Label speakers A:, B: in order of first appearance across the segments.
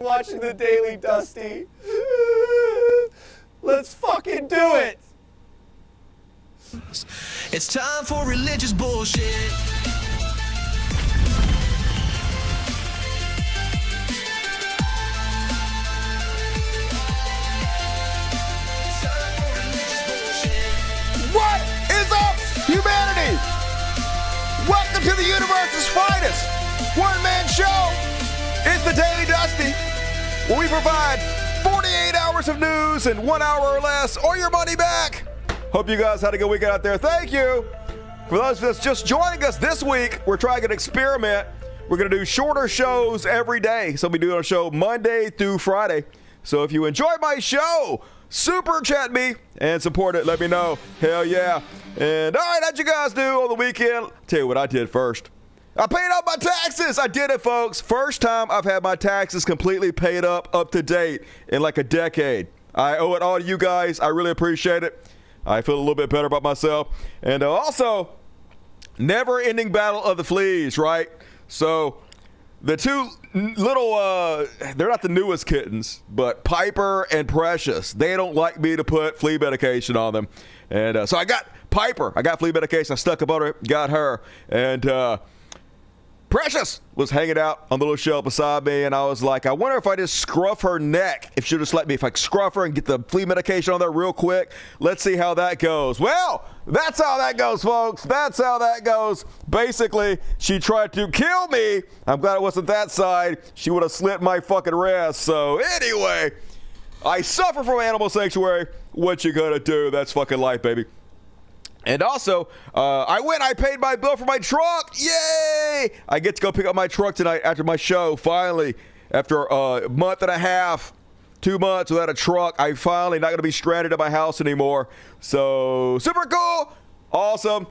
A: watching the Daily Dusty. Let's fucking do it.
B: It's time for religious bullshit.
C: What is up, humanity? Welcome to the universe's finest one-man show. It's the Daily Dusty, where we provide 48 hours of news in 1 hour or less, or your money back. Hope you guys had a good weekend out there. Thank you. For those that's just joining us this week, we're trying an experiment. We're going to do shorter shows every day. So we'll be doing a show Monday through Friday. So if you enjoy my show, super chat me and support it. Let me know. Hell yeah. And all right, how'd you guys do on the weekend? Tell you what I did first. I paid up my taxes. I did it, folks. First time I've had my taxes completely paid up to date in like a decade. I owe it all to you guys. I really appreciate it. I feel a little bit better about myself. And also, never-ending battle of the fleas, right? So the two little, they're not the newest kittens, but Piper and Precious, they don't like me to put flea medication on them. And so I got Piper. I got flea medication. I stuck a butter, got her. And Precious was hanging out on the little shelf beside me, and I was like, I wonder if I just scruff her neck, if she'll just let me, if I scruff her and get the flea medication on there real quick. Let's see how that goes. Well, that's how that goes, folks. That's how that goes. Basically, she tried to kill me. I'm glad it wasn't that side. She would have slit my fucking wrist. So anyway, I suffer from animal sanctuary. What you gonna do? That's fucking life, baby. And also, I paid my bill for my truck. Yay! I get to go pick up my truck tonight after my show. Finally, after a month and a half, 2 months without a truck, I finally not going to be stranded at my house anymore. So, super cool. Awesome.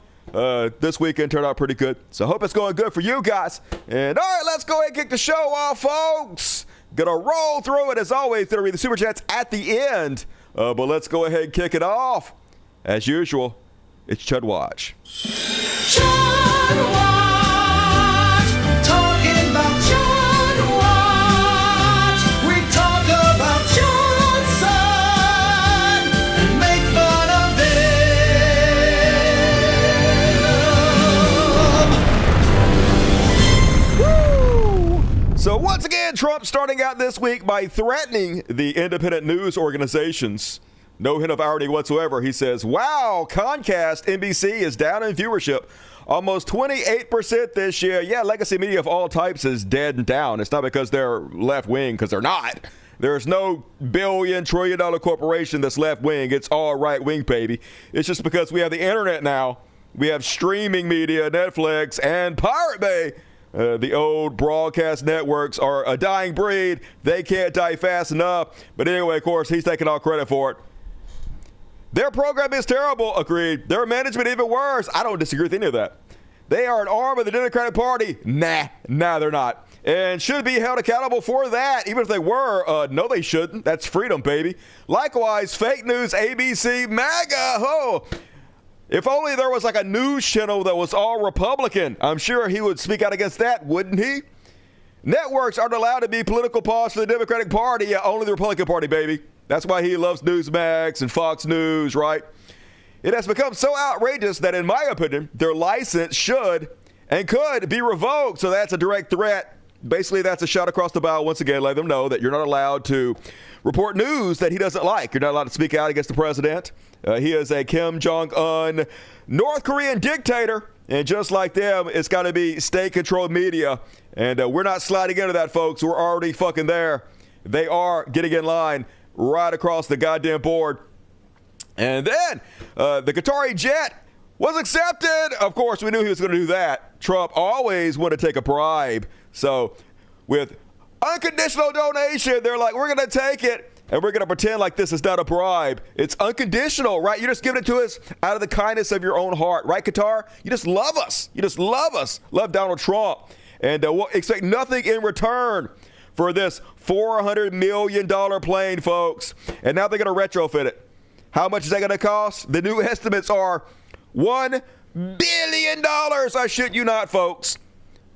C: This weekend turned out pretty good. So, hope it's going good for you guys. And all right, let's go ahead and kick the show off, folks. Gonna roll through it as always. Gonna read the super chats at the end. But let's go ahead and kick it off. As usual. It's Chud Watch.
B: Chud Watch, talking about Chud Watch. We talk about Chud's son and make fun of them.
C: Woo! So once again, Trump starting out this week by threatening the independent news organizations. No hint of irony whatsoever. He says, wow, Comcast NBC is down in viewership. Almost 28% this year. Yeah, legacy media of all types is dead and down. It's not because they're left-wing, because they're not. There's no trillion-dollar corporation that's left-wing. It's all right-wing, baby. It's just because we have the internet now. We have streaming media, Netflix, and Pirate Bay. The old broadcast networks are a dying breed. They can't die fast enough. But anyway, of course, he's taking all credit for it. Their program is terrible, agreed. Their management even worse. I don't disagree with any of that. They are an arm of the Democratic Party. Nah, they're not. And should be held accountable for that. Even if they were, no, they shouldn't. That's freedom, baby. Likewise, fake news, ABC, MAGA, ho. If only there was like a news channel that was all Republican, I'm sure he would speak out against that, wouldn't he? Networks aren't allowed to be political paws for the Democratic Party. Yeah, only the Republican Party, baby. That's why he loves Newsmax and Fox News, right? It has become so outrageous that, in my opinion, their license should and could be revoked. So that's a direct threat. Basically, that's a shot across the bow. Once again, let them know that you're not allowed to report news that he doesn't like. You're not allowed to speak out against the president. He is a Kim Jong-un North Korean dictator. And just like them, it's got to be state-controlled media. And we're not sliding into that, folks. We're already fucking there. They are getting in line right across the goddamn board. And then the Qatari jet was accepted. Of course, we knew he was going to do that. Trump always wanted to take a bribe. So with unconditional donation, they're like, we're going to take it. And we're going to pretend like this is not a bribe. It's unconditional, right? You're just giving it to us out of the kindness of your own heart. Right, Qatar? You just love us. You just love us. Love Donald Trump. And we'll expect nothing in return for this $400 million plane, folks. And now they're going to retrofit it. How much is that going to cost? The new estimates are $1 billion. I shit you not, folks.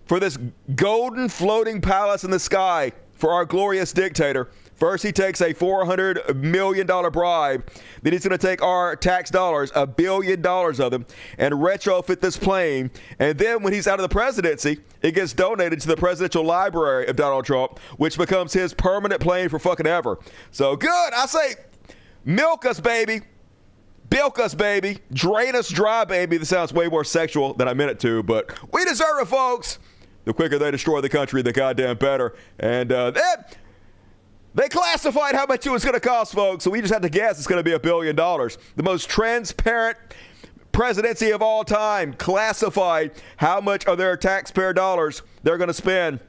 C: For this golden floating palace in the sky. for our glorious dictator. First, he takes a $400 million bribe. Then he's going to take our tax dollars, $1 billion of them, and retrofit this plane. And then when he's out of the presidency, it gets donated to the presidential library of Donald Trump, which becomes his permanent plane for fucking ever. So good. I say, milk us, baby. Bilk us, baby. Drain us dry, baby. This sounds way more sexual than I meant it to, but we deserve it, folks. The quicker they destroy the country, the goddamn better. And they classified how much it was going to cost, folks, so we just have to guess it's going to be $1 billion. The most transparent presidency of all time classified how much of their taxpayer dollars they're going to spend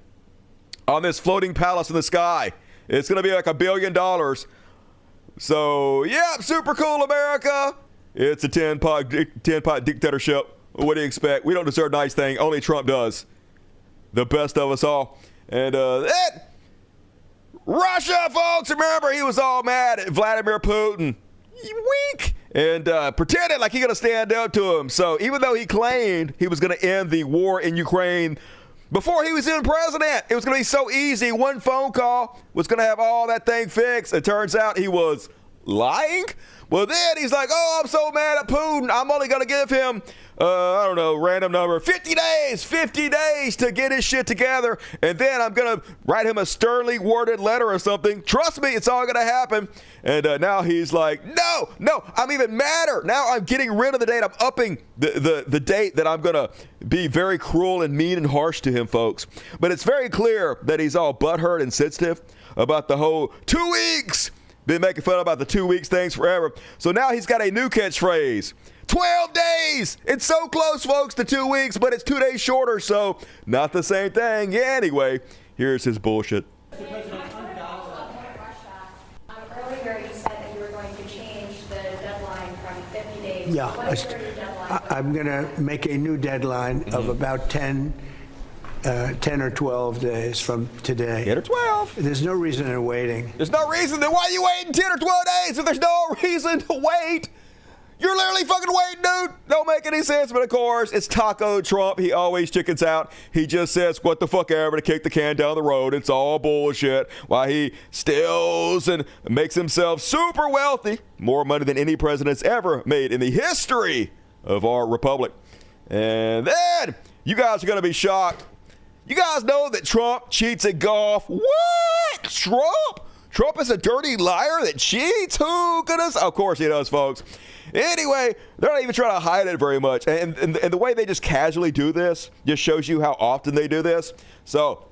C: on this floating palace in the sky. It's going to be like $1 billion. So, yeah, super cool, America. It's a 10-pot dictatorship. What do you expect? We don't deserve nice thing. Only Trump does. The best of us all. And Russia, folks, remember, he was all mad at Vladimir Putin. Weak. And pretended like he going to stand up to him. So even though he claimed he was going to end the war in Ukraine before he was even president, it was going to be so easy. One phone call was going to have all that thing fixed. It turns out he was lying. Well, then he's like, oh, I'm so mad at Putin. I'm only going to give him, I don't know, random number, 50 days to get his shit together. And then I'm going to write him a sternly worded letter or something. Trust me, it's all going to happen. And now he's like, no, I'm even madder. Now I'm getting rid of the date. I'm upping the date that I'm going to be very cruel and mean and harsh to him, folks. But it's very clear that he's all butthurt and sensitive about the whole 2 weeks. Been making fun about the 2 weeks things forever. So now he's got a new catchphrase. 12 days. It's so close, folks, to 2 weeks, but it's 2 days shorter, so not the same thing. Yeah, anyway, here's his bullshit.
D: Earlier you said that you were going to change the deadline from 50 days.
E: Yeah, I'm going to make a new deadline of about 10 or 12 days from today.
C: 10 or 12.
E: There's no reason in waiting.
C: There's no reason. Then why are you waiting 10 or 12 days if there's no reason to wait? You're literally fucking waiting, dude. Don't make any sense. But of course, it's Taco Trump. He always chickens out. He just says, what the fuck ever, to kick the can down the road. It's all bullshit. While he steals and makes himself super wealthy. More money than any president's ever made in the history of our republic. And then you guys are going to be shocked. You guys know that Trump cheats at golf. What? Trump is a dirty liar that cheats? Who could have? Of course he does, folks. Anyway, they're not even trying to hide it very much. And the way they just casually do this just shows you how often they do this. So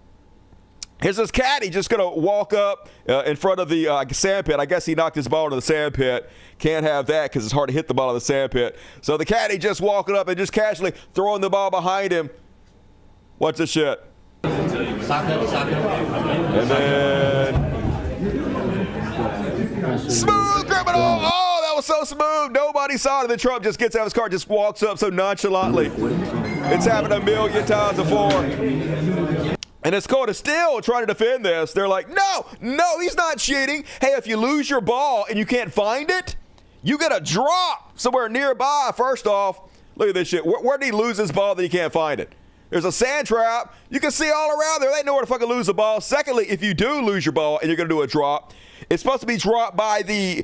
C: here's this caddy just going to walk up in front of the sand pit. I guess he knocked his ball into the sand pit. Can't have that because it's hard to hit the ball in the sand pit. So the caddy just walking up and just casually throwing the ball behind him. Watch this shit. And then smooth criminal. Oh, that was so smooth. Nobody saw it. And then Trump just gets out of his car, just walks up so nonchalantly. It's happened a million times before. And his court is still trying to defend this. They're like, no, he's not cheating. Hey, if you lose your ball and you can't find it, you get a drop somewhere nearby. First off, look at this shit. Where did he lose his ball that he can't find it? There's a sand trap. You can see all around there. They know where to fucking lose the ball. Secondly, if you do lose your ball and you're going to do a drop, it's supposed to be dropped by the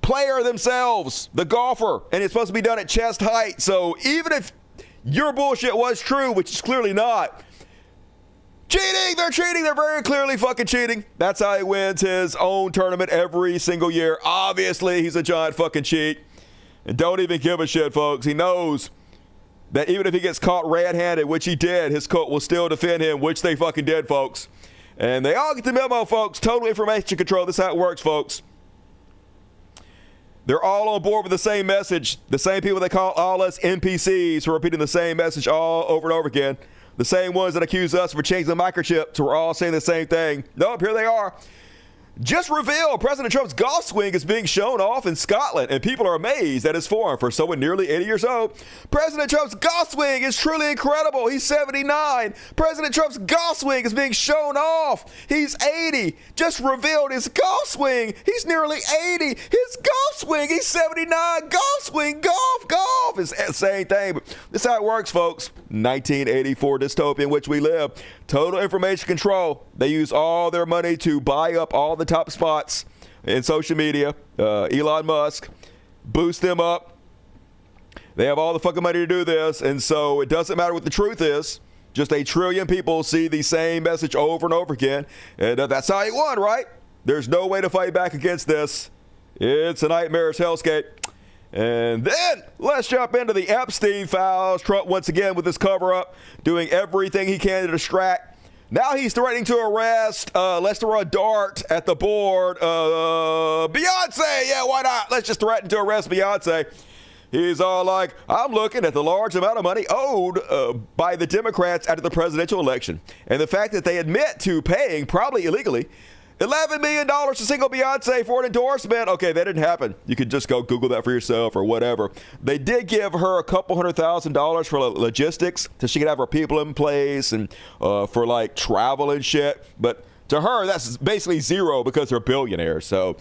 C: player themselves, the golfer, and it's supposed to be done at chest height. So even if your bullshit was true, which is clearly not, cheating, they're cheating. They're very clearly fucking cheating. That's how he wins his own tournament every single year. Obviously, he's a giant fucking cheat. And don't even give a shit, folks. He knows that even if he gets caught red-handed, which he did, his court will still defend him, which they fucking did, folks. And they all get the memo, folks. Total information control. This is how it works, folks. They're all on board with the same message. The same people that call all us NPCs who are repeating the same message all over and over again. The same ones that accuse us for changing the microchip. So we're all saying the same thing. Nope, here they are. Just revealed President Trump's golf swing is being shown off in Scotland, and people are amazed at his form for someone nearly 80 years old. President Trump's golf swing is truly incredible. He's 79. President Trump's golf swing is being shown off. He's 80. Just revealed his golf swing. He's nearly 80. His golf swing. He's 79. Golf swing. Golf. It's the same thing. But This is how it works, folks. 1984 dystopia in which we live. Total information control. They use all their money to buy up all the top spots in social media. Elon Musk, boost them up. They have all the fucking money to do this, and so it doesn't matter what the truth is. Just a trillion people see the same message over and over again, and that's how he won, right? There's no way to fight back against this. It's a nightmarish hellscape. And then let's jump into the Epstein files. Trump once again with his cover-up, doing everything he can to distract. Now he's threatening to arrest, let's throw a dart at the board, Beyonce. Yeah, why not? Let's just threaten to arrest Beyonce. He's all like, I'm looking at the large amount of money owed by the Democrats after the presidential election. And the fact that they admit to paying, probably illegally, $11 million to single Beyonce for an endorsement. Okay, that didn't happen. You could just go Google that for yourself or whatever. They did give her a couple $100,000 for logistics so she could have her people in place and for like travel and shit. But to her, that's basically zero because they're billionaires. So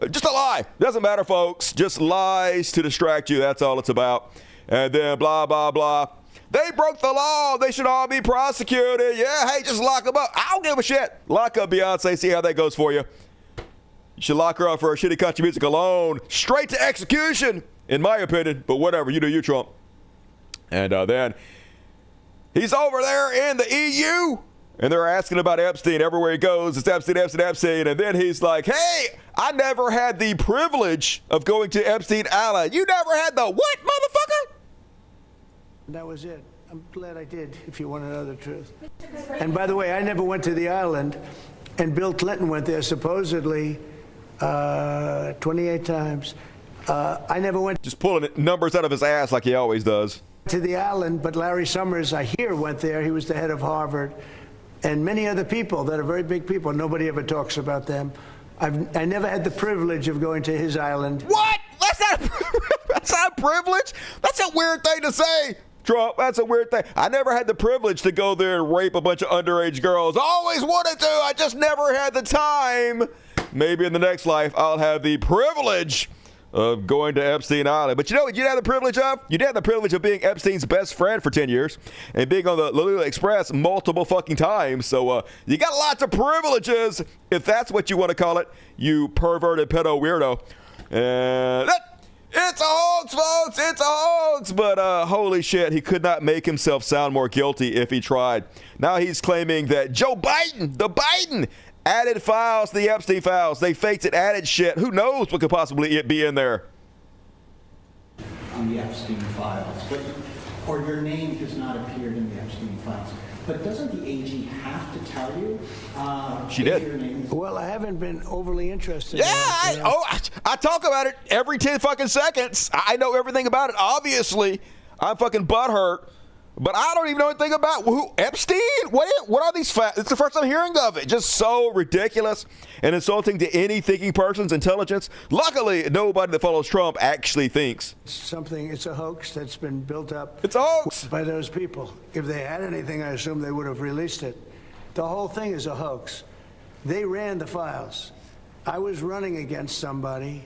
C: just a lie. Doesn't matter, folks. Just lies to distract you. That's all it's about. And then blah, blah, blah. They broke the law. They should all be prosecuted. Yeah, hey, just lock them up. I don't give a shit. Lock up Beyonce. See how that goes for you. You should lock her up for her shitty country music alone. Straight to execution, in my opinion. But whatever. You do you, Trump. And then he's over there in the EU. And they're asking about Epstein everywhere he goes. It's Epstein, Epstein, Epstein. And then he's like, hey, I never had the privilege of going to Epstein Island. You never had the what, motherfucker?
E: That was it. I'm glad I did, if you want to know the truth. And by the way, I never went to the island, and Bill Clinton went there supposedly 28 times. I never went
C: Just pulling numbers out of his ass like he always does.
E: to the island, but Larry Summers, I hear, went there. He was the head of Harvard. And many other people that are very big people. Nobody ever talks about them. I never had the privilege of going to his island.
C: What? That's not privilege? That's a weird thing to say, Trump. That's a weird thing. I never had the privilege to go there and rape a bunch of underage girls. Always wanted to. I just never had the time. Maybe in the next life, I'll have the privilege of going to Epstein Island. But you know what you'd have the privilege of? You'd have the privilege of being Epstein's best friend for 10 years and being on the Lolita Express multiple fucking times. So you got lots of privileges, if that's what you want to call it, you perverted pedo weirdo. And it's a hoax, folks. It's a hoax. But holy shit, he could not make himself sound more guilty if he tried. Now he's claiming that Joe Biden, the Biden, added files to the Epstein files. They faked it, added shit. Who knows what could possibly be in there?
F: On the Epstein files, or your name has not appeared in the Epstein files. But doesn't the AG have to tell you?
C: She did.
F: Your name is
E: Well, I haven't been overly interested.
C: Yeah,
E: in that,
C: I talk about it every 10 fucking seconds. I know everything about it. Obviously, I'm fucking butthurt. But I don't even know anything about who Epstein. What are these facts? It's the first I'm hearing of it. Just so ridiculous and insulting to any thinking person's intelligence. Luckily, nobody that follows Trump actually thinks.
E: It's a hoax that's been built up.
C: It's a hoax.
E: By those people. If they had anything, I assume they would have released it. The whole thing is a hoax. They ran the files. I was running against somebody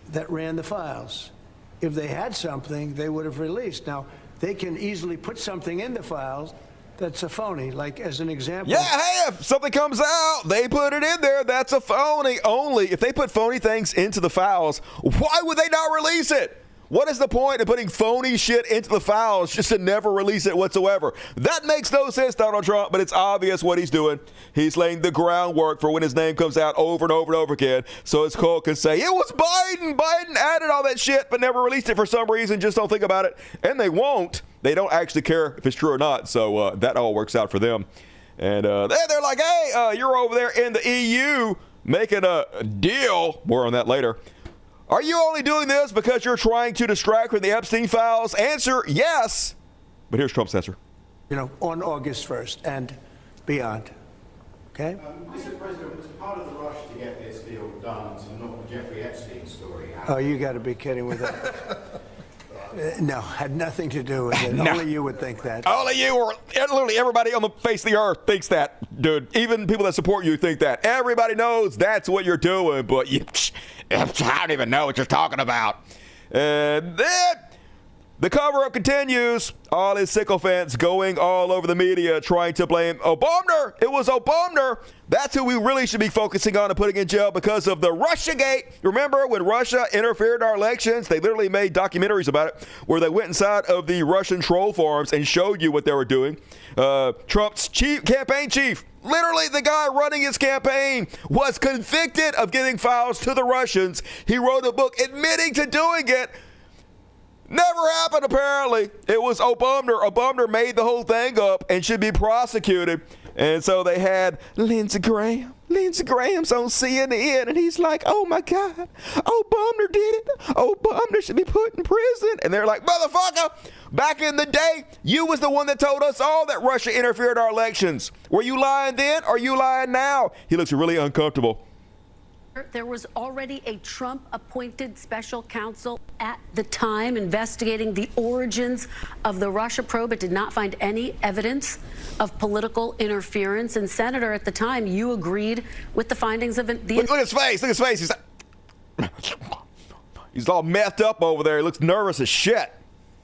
E: that ran the files. If they had something, they would have released. Now, they can easily put something in the files that's a phony, like as an example.
C: Yeah, hey, if something comes out, they put it in there. That's a phony. Only if they put phony things into the files, why would they not release it? What is the point of putting phony shit into the files just to never release it whatsoever? That makes no sense, Donald Trump, but it's obvious what he's doing. He's laying the groundwork for when his name comes out over and over and over again. So his cult can say, it was Biden. Biden added all that shit, but never released it for some reason. Just don't think about it. And they won't. They don't actually care if it's true or not. So that all works out for them. And they're like, hey, you're over there in the EU making a deal. More on that later. Are you only doing this because you're trying to distract from the Epstein files? Answer, yes. But here's Trump's answer.
E: On August 1st and beyond. Okay?
G: Mr. President, was part of the rush to get this deal done to knock the Jeffrey Epstein story out?
E: Oh, you got to be kidding with that. No, had nothing to do with it.
C: No.
E: Only you would think that.
C: Only you or literally everybody on the face of the earth thinks that, dude. Even people that support you think that. Everybody knows that's what you're doing, but I don't even know what you're talking about. And then The cover-up continues. All his sycophants going all over the media trying to blame Obama. It was Obama. That's who we really should be focusing on and putting in jail because of the Russiagate. Remember when Russia interfered in our elections? They literally made documentaries about it where they went inside of the Russian troll farms and showed you what they were doing. Trump's campaign chief, literally the guy running his campaign, was convicted of giving files to the Russians. He wrote a book admitting to doing it. Never happened, apparently. It was Obama. Obama made the whole thing up and should be prosecuted. And so they had Lindsey Graham. Lindsey Graham's on CNN, and he's like, oh, my God, Obama did it. Obama should be put in prison. And they're like, motherfucker, back in the day, you was the one that told us all that Russia interfered in our elections. Were you lying then or are you lying now? He looks really uncomfortable.
H: There was already a Trump-appointed special counsel at the time investigating the origins of the Russia probe. It did not find any evidence of political interference. And, Senator, at the time, you agreed with the findings of the...
C: Look at his face. Look at his face. He's all methed up over there. He looks nervous as shit.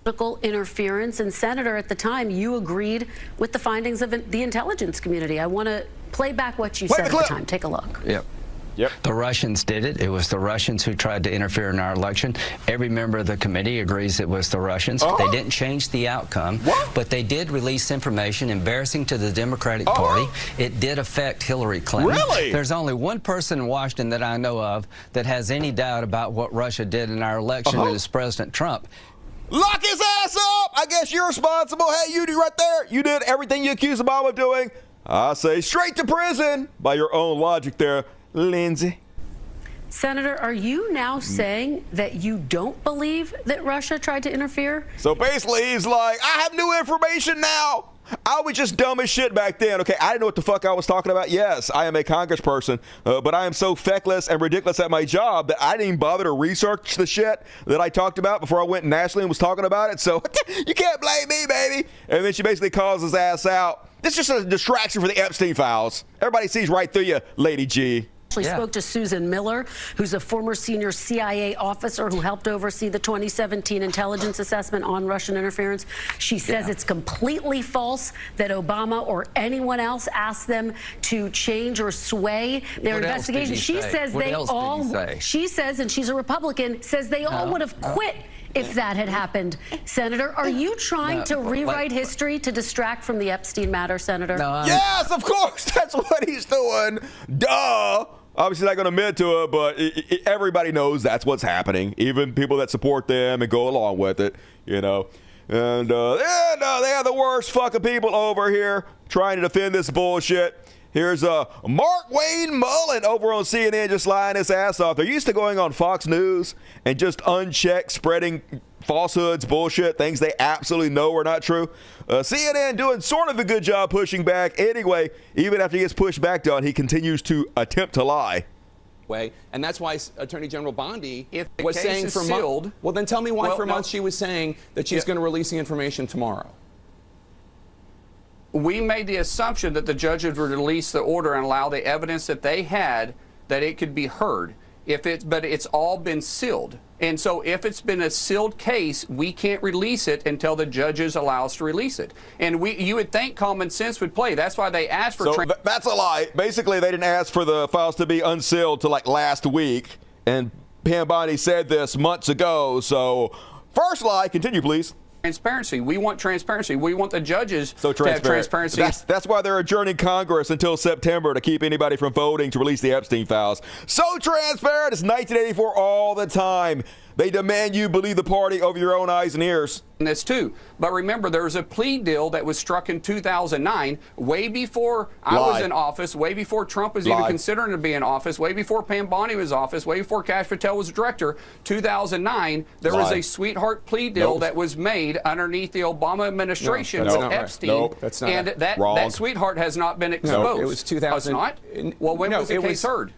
H: Political interference. And, Senator, at the time, you agreed with the findings of the intelligence community. I want to play back what you said at the time. Take a look.
I: Yep. The Russians did it. It was the Russians who tried to interfere in our election. Every member of the committee agrees it was the Russians. They didn't change the outcome, but they did release information embarrassing to the Democratic Party. It did affect Hillary Clinton.
C: Really?
I: There's only one person in Washington that I know of that has any doubt about what Russia did in our election, and it's President Trump.
C: Lock his ass up! I guess you're responsible. Hey, you do right there. You did everything you accused Obama of doing. I say straight to prison by your own logic there, Lindsey.
H: Senator, are you now saying that you don't believe that Russia tried to interfere?
C: So basically, he's like, I have new information now. I was just dumb as shit back then. Okay, I didn't know what the fuck I was talking about. Yes, I am a congressperson, but I am so feckless and ridiculous at my job that I didn't even bother to research the shit that I talked about before I went nationally and was talking about it. So you can't blame me, baby. And then she basically calls his ass out. This is just a distraction for the Epstein files. Everybody sees right through you, Lady G.
H: Spoke to Susan Miller, who's a former senior CIA officer who helped oversee the 2017 intelligence assessment on Russian interference. She says it's completely false that Obama or anyone else asked them to change or sway their investigation. She says they all, she says, and she's a Republican, says they all would have quit if that had happened. Senator, are you trying to rewrite history to distract from the Epstein matter, Senator?
C: Yes, of course. That's what he's doing. Duh. Obviously not going to admit to it, but everybody knows that's what's happening. Even people that support them and go along with it, you know. And they are the worst fucking people over here trying to defend this bullshit. Here's Mark Wayne Mullen over on CNN just lying his ass off. They're used to going on Fox News and just unchecked spreading falsehoods, bullshit, things they absolutely know are not true. CNN doing sort of a good job pushing back. Anyway, even after he gets pushed back on, he continues to attempt to lie.
J: And that's why Attorney General Bondi
K: if the
J: was
K: case
J: saying
K: is
J: for
K: sealed,
J: well, then tell me why for
K: no.
J: months she was saying that she's going to release the information tomorrow.
K: We made the assumption that the judges would release the order and allow the evidence that they had that it could be heard. But it's all been sealed. And so if it's been a sealed case, we can't release it until the judges allow us to release it. And you would think common sense would play. That's why they asked for...
C: So that's a lie. Basically, they didn't ask for the files to be unsealed till like last week. And Pam Bondi said this months ago. So first lie, continue, please.
K: Transparency. We want transparency. We want the judges to have transparency.
C: That's why they're adjourning Congress until September to keep anybody from voting to release the Epstein files. So transparent. It's 1984 all the time. They demand you believe the party over your own eyes and ears.
K: This too. But remember, there was a plea deal that was struck in 2009, way before I was in office, way before Trump was even considering to be in office, way before Pam Bondi was in office, way before Kash Patel was director. 2009 there was a sweetheart plea deal that was made underneath the Obama administration with Epstein.
J: That's not
K: and that sweetheart has not been exposed.
J: No, it was 2000.
K: Not? Well, when was the case heard?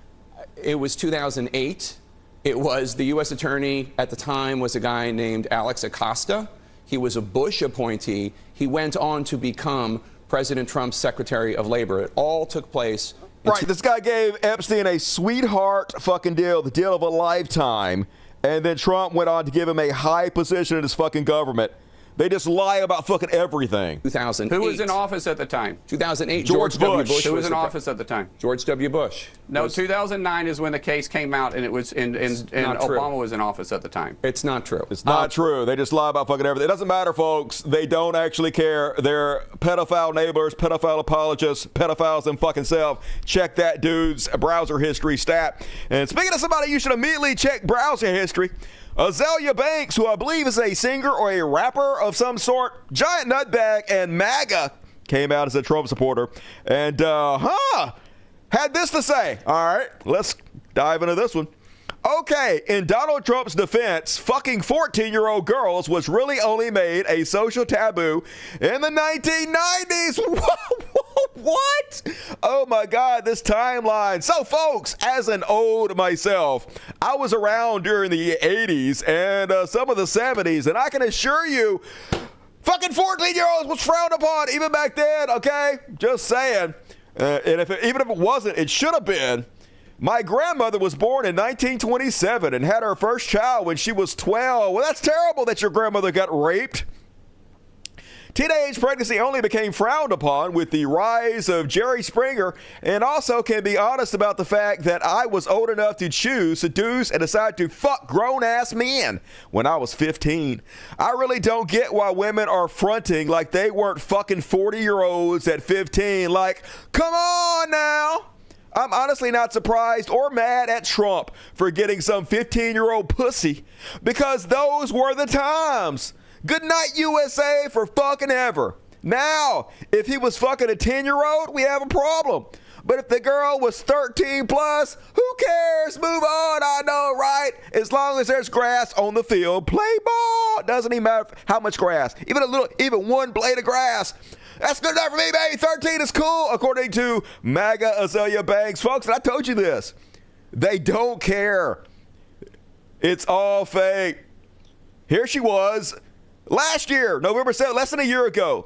J: It was 2008. It was the U.S. attorney at the time was a guy named Alex Acosta. He was a Bush appointee. He went on to become President Trump's Secretary of Labor. It all took place.
C: Right, this guy gave Epstein a sweetheart fucking deal, the deal of a lifetime. and then Trump went on to give him a high position in his fucking government. They just lie about fucking everything.
J: 2008.
K: Who was in office at the time?
J: 2008.
C: George
J: W.
C: Bush.
K: Who was in office at the time?
J: George W. Bush.
K: No, 2009 is when the case came out, and it was and Obama was in office at the time.
J: It's not true.
C: It's not true. They just lie about fucking everything. It doesn't matter, folks. They don't actually care. They're pedophile neighbors, pedophile apologists, pedophiles them fucking self. Check that dude's browser history stat. And speaking of somebody you should immediately check browser history, Azealia Banks, who I believe is a singer or a rapper of some sort, giant nutbag, and MAGA, came out as a Trump supporter and had this to say. All right, let's dive into this one. Okay, in Donald Trump's defense, fucking 14-year-old girls was really only made a social taboo in the 1990s. What? Oh my God, this timeline. So folks, as an old myself, I was around during the 80s and some of the 70s, and I can assure you, fucking 14-year-olds was frowned upon even back then, okay? Just saying. And even if it wasn't, it should have been. My grandmother was born in 1927 and had her first child when she was 12. Well, that's terrible that your grandmother got raped. Teenage pregnancy only became frowned upon with the rise of Jerry Springer, and also can be honest about the fact that I was old enough to choose, seduce, and decide to fuck grown-ass men when I was 15. I really don't get why women are fronting like they weren't fucking 40-year-olds at 15. Like, come on now. I'm honestly not surprised or mad at Trump for getting some 15-year-old pussy, because those were the times. Good night, USA, for fucking ever. Now, if he was fucking a 10-year-old, we have a problem. But if the girl was 13 plus, who cares? Move on, I know, right? As long as there's grass on the field, play ball. Doesn't even matter how much grass. Even one blade of grass. That's good enough for me, baby. 13 is cool, according to MAGA Azealia Banks. Folks, and I told you this. They don't care. It's all fake. Here she was last year, November 7th, less than a year ago.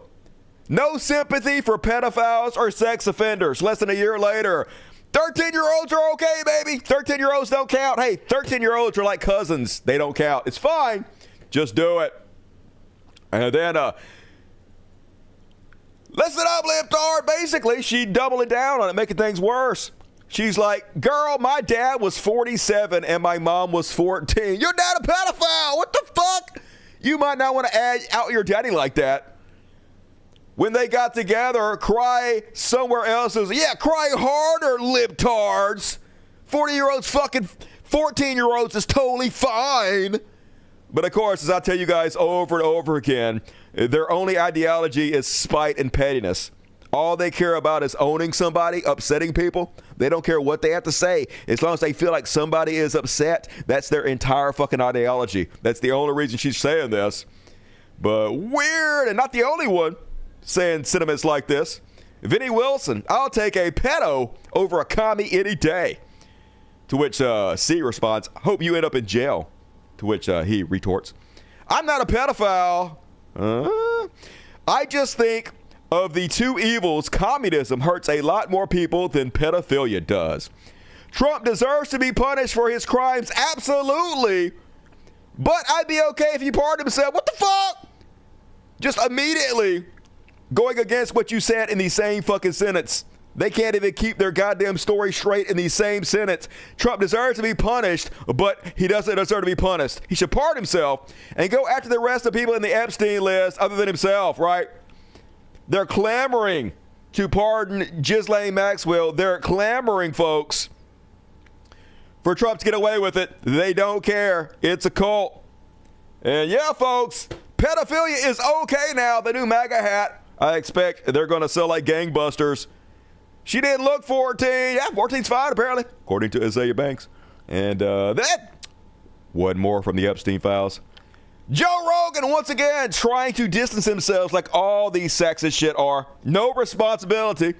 C: No sympathy for pedophiles or sex offenders. Less than a year later. 13-year-olds are okay, baby. 13-year-olds don't count. Hey, 13-year-olds are like cousins. They don't count. It's fine. Just do it. And then, listen up, libtard. Basically, she doubled it down on it, making things worse. She's like, girl, my dad was 47 and my mom was 14. Your dad a pedophile. What the fuck? You might not want to add out your daddy like that. When they got together, cry somewhere else. Yeah, cry harder, libtards. 40-year-olds fucking 14-year-olds is totally fine. But of course, as I tell you guys over and over again, their only ideology is spite and pettiness. All they care about is owning somebody, upsetting people. They don't care what they have to say. As long as they feel like somebody is upset, that's their entire fucking ideology. That's the only reason she's saying this. But weird, and not the only one saying sentiments like this. Vinnie Wilson, I'll take a pedo over a commie any day. To which C responds, hope you end up in jail. To which he retorts, I'm not a pedophile. I just think of the two evils, communism hurts a lot more people than pedophilia does. Trump deserves to be punished for his crimes, absolutely. But I'd be okay if he pardoned himself. What the fuck? Just immediately going against what you said in the same fucking sentence. They can't even keep their goddamn story straight in the same sentence. Trump deserves to be punished, but he doesn't deserve to be punished. He should pardon himself and go after the rest of the people in the Epstein list other than himself, right? They're clamoring to pardon Ghislaine Maxwell. They're clamoring, folks, for Trump to get away with it. They don't care. It's a cult. And yeah, folks, pedophilia is okay now. The new MAGA hat. I expect they're going to sell like gangbusters. She didn't look 14. Yeah, 14's fine, apparently, according to Azealia Banks. And that one more from the Epstein files. Joe Rogan, once again, trying to distance himself like all these sexist shit are. No responsibility.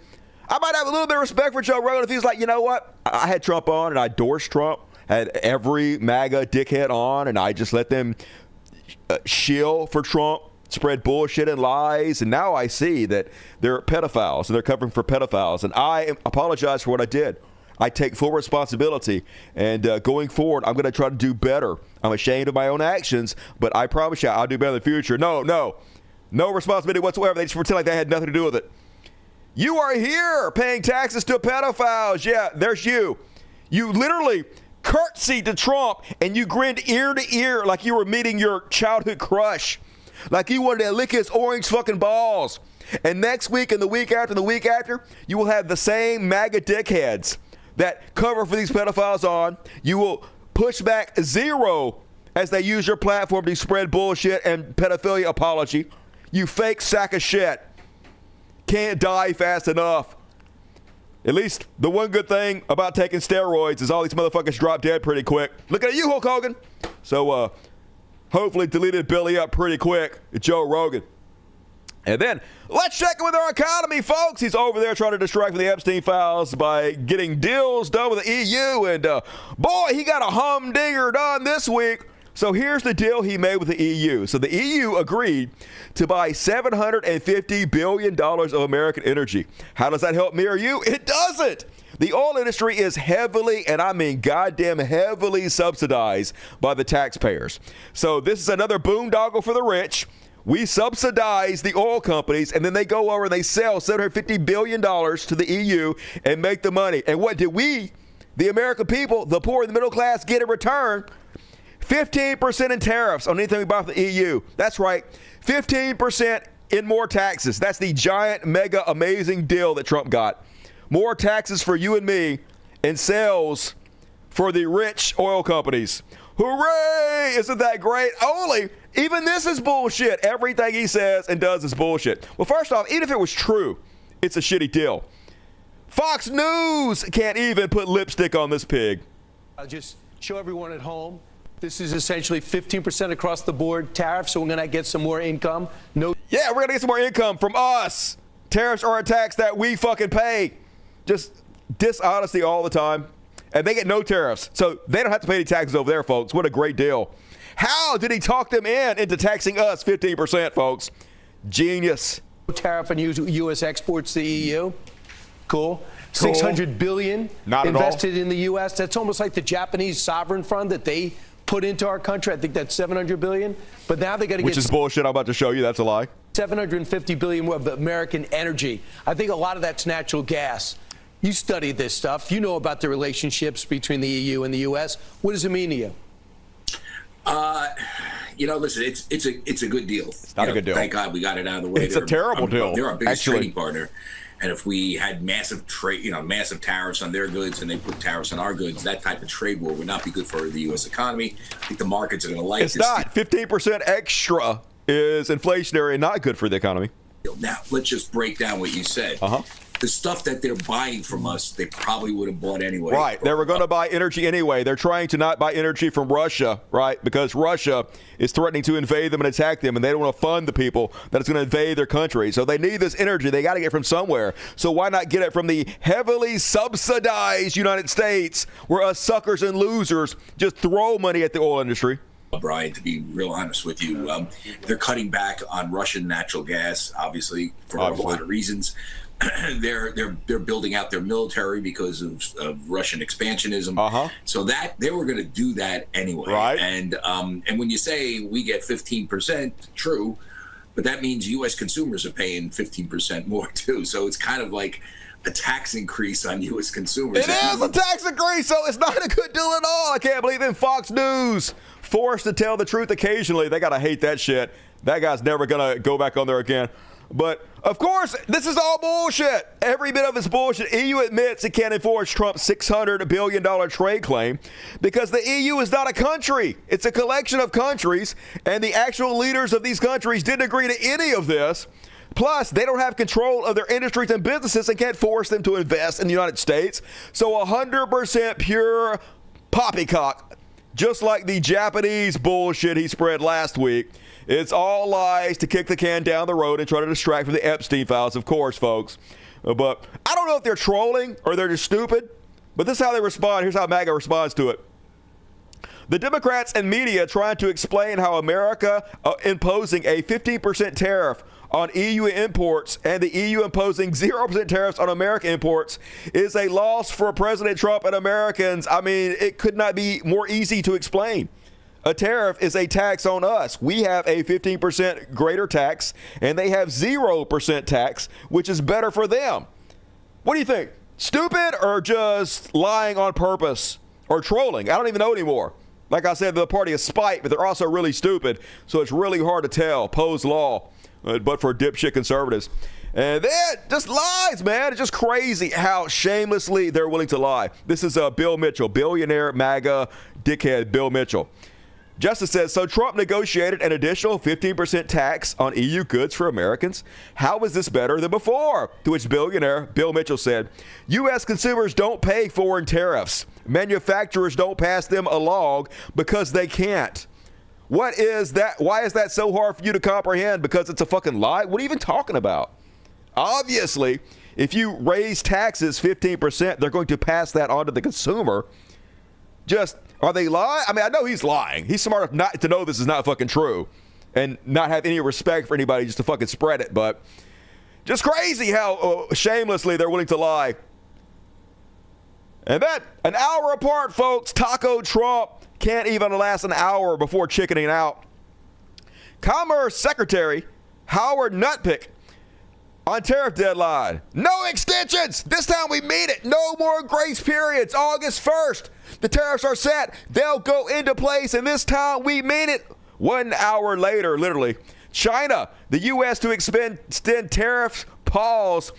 C: I might have a little bit of respect for Joe Rogan if he's like, you know what? I had Trump on and I endorsed Trump. Had every MAGA dickhead on and I just let them shill for Trump, spread bullshit and lies. And now I see that they're pedophiles and they're covering for pedophiles. And I apologize for what I did. I take full responsibility. And going forward, I'm going to try to do better. I'm ashamed of my own actions, but I promise you I'll do better in the future. No responsibility whatsoever. They just pretend like they had nothing to do with it. You are here paying taxes to pedophiles. Yeah, there's you. You literally curtsied to Trump and you grinned ear to ear like you were meeting your childhood crush. Like you wanted to lick his orange fucking balls. And next week and the week after and the week after, you will have the same MAGA dickheads that cover for these pedophiles on. You will push back zero as they use your platform to spread bullshit and pedophilia apology. You fake sack of shit. Can't die fast enough. At least the one good thing about taking steroids is all these motherfuckers drop dead pretty quick. Looking at you, Hulk Hogan. So hopefully deleted Billy up pretty quick. Joe Rogan. And then let's check in with our economy, folks. He's over there trying to distract from the Epstein files by getting deals done with the EU. And boy, he got a humdinger done this week. So here's the deal he made with the EU. So the EU agreed to buy $750 billion of American energy. How does that help me or you? It doesn't. The oil industry is heavily, and I mean goddamn heavily, subsidized by the taxpayers. So this is another boondoggle for the rich. We subsidize the oil companies, and then they go over and they sell $750 billion to the EU and make the money. And what did we, the American people, the poor and the middle class, get in return? 15% in tariffs on anything we buy from the EU. That's right, 15% in more taxes. That's the giant, mega, amazing deal that Trump got. More taxes for you and me and sales for the rich oil companies. Hooray! Isn't that great? Only, even this is bullshit. Everything he says and does is bullshit. Well, first off, even if it was true, it's a shitty deal. Fox News can't even put lipstick on this pig.
L: I'll just show everyone at home. This is essentially 15% across the board tariff, so we're going to get some more income.
C: Yeah, we're going to get some more income from us. Tariffs are a tax that we fucking pay. Just dishonesty all the time. And they get no tariffs, so they don't have to pay any taxes over there, folks. What a great deal. How did he talk them into taxing us 15%, folks? Genius.
L: Tariff on U.S. exports to the EU. Cool. $600 billion invested in the U.S. That's almost like the Japanese sovereign fund that they put into our country. I think that's $700 billion. But now they got to get...
C: Which is bullshit. I'm about to show you. That's a lie.
L: $750 billion of American energy. I think a lot of that's natural gas. You studied this stuff. You know about the relationships between the EU and the U.S. What does it mean to you?
M: Listen, it's a good deal.
C: It's not a good deal.
M: Thank God we got it out of the way.
C: It's a terrible deal.
M: They're our biggest trading partner. And if we had massive massive tariffs on their goods and they put tariffs on our goods, that type of trade war would not be good for the U.S. economy. I think the markets are going to like this.
C: It's not. 15% extra is inflationary and not good for the economy.
M: Now, let's just break down what you said. The stuff that they're buying from us, they probably would have bought anyway.
C: Right. They were going to buy energy anyway. They're trying to not buy energy from Russia, right? Because Russia is threatening to invade them and attack them, and they don't want to fund the people that is going to invade their country. So they need this energy. They got to get it from somewhere. So why not get it from the heavily subsidized United States, where us suckers and losers just throw money at the oil industry?
M: Brian, to be real honest with you, they're cutting back on Russian natural gas, obviously, for a lot of reasons. They're building out their military because of Russian expansionism. So that they were going to do that anyway.
C: Right.
M: And when you say we get 15%, true, but that means U.S. consumers are paying 15% more too. So it's kind of like a tax increase on U.S. consumers.
C: It is a tax increase, so it's not a good deal at all. I can't believe in Fox News forced to tell the truth occasionally. They got to hate that shit. That guy's never going to go back on there again. But, of course, this is all bullshit. Every bit of it's bullshit. EU admits it can't enforce Trump's $600 billion trade claim because the EU is not a country. It's a collection of countries, and the actual leaders of these countries didn't agree to any of this. Plus, they don't have control of their industries and businesses and can't force them to invest in the United States. So 100% pure poppycock, just like the Japanese bullshit he spread last week. It's all lies to kick the can down the road and try to distract from the Epstein files, of course, folks. But I don't know if they're trolling or they're just stupid, but this is how they respond. Here's how MAGA responds to it. The Democrats and media trying to explain how America imposing a 15% tariff on EU imports and the EU imposing 0% tariffs on American imports is a loss for President Trump and Americans. I mean, it could not be more easy to explain. A tariff is a tax on us. We have a 15% greater tax, and they have 0% tax, which is better for them. What do you think? Stupid or just lying on purpose or trolling? I don't even know anymore. Like I said, the party is spite, but they're also really stupid, so it's really hard to tell. Poe's law, but for dipshit conservatives. And that just lies, man. It's just crazy how shamelessly they're willing to lie. This is Bill Mitchell, billionaire MAGA dickhead Bill Mitchell. Justice says, so Trump negotiated an additional 15% tax on EU goods for Americans. How is this better than before? To which billionaire Bill Mitchell said, U.S. consumers don't pay foreign tariffs. Manufacturers don't pass them along because they can't. What is that? Why is that so hard for you to comprehend? Because it's a fucking lie? What are you even talking about? Obviously, if you raise taxes 15%, they're going to pass that on to the consumer. Just, are they lying? I mean, I know he's lying. He's smart enough not to know this is not fucking true and not have any respect for anybody just to fucking spread it. But just crazy how shamelessly they're willing to lie. And that, an hour apart, folks. Taco Trump can't even last an hour before chickening out. Commerce Secretary Howard Nutpick on tariff deadline. No extensions. This time we mean it. No more grace periods. August 1st. The tariffs are set. They'll go into place, and this time we mean it. 1 hour later, literally, China, the U.S. to extend tariff pause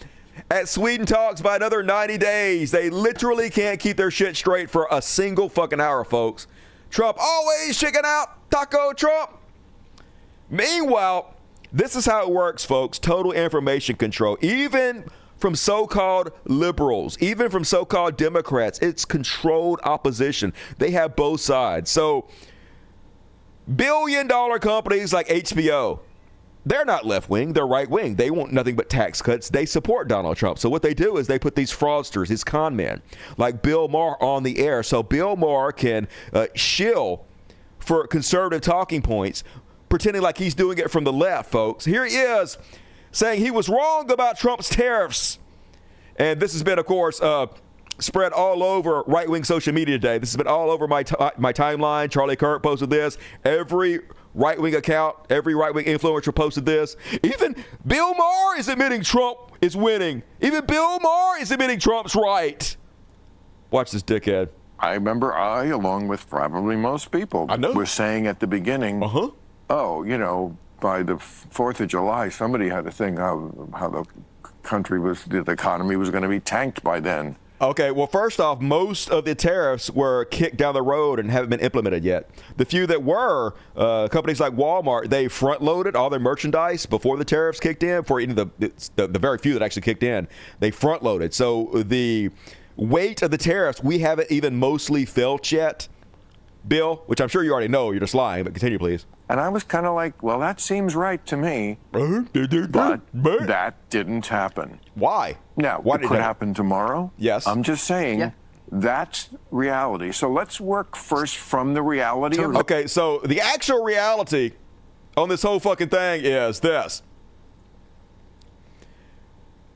C: at Sweden talks by another 90 days. They literally can't keep their shit straight for a single fucking hour, folks. Trump always chicken out. Taco Trump. Meanwhile, this is how it works, folks. Total information control. Even from so-called liberals, even from so-called Democrats, it's controlled opposition. They have both sides. So, billion-dollar companies like HBO, they're not left-wing, they're right-wing. They want nothing but tax cuts. They support Donald Trump. So what they do is they put these fraudsters, these con men, like Bill Maher on the air. So Bill Maher can shill for conservative talking points, pretending like he's doing it from the left, folks. Here he is saying he was wrong about Trump's tariffs. And this has been, of course, spread all over right-wing social media today. This has been all over my timeline. Charlie Kirk posted this. Every right-wing account, every right-wing influencer posted this. Even Bill Maher is admitting Trump is winning. Even Bill Maher is admitting Trump's right. Watch this dickhead.
N: I remember along with probably most people, were saying at the beginning, oh, you know, by the 4th of July, somebody had to think how the country was, the economy was going to be tanked by then.
C: Okay, well, first off, most of the tariffs were kicked down the road and haven't been implemented yet. The few that were, companies like Walmart, they front-loaded all their merchandise before the tariffs kicked in. For the very few that actually kicked in, they front-loaded. So the weight of the tariffs, we haven't even mostly felt yet. Bill, which I'm sure you already know, you're just lying, but continue, please.
N: And I was kind of like, well, that seems right to me. But that didn't happen.
C: Why?
N: Now,
C: Why
N: it could happen tomorrow.
C: Yes.
N: I'm just saying that's reality. So let's work first from the reality of
C: Okay, so the actual reality on this whole fucking thing is this.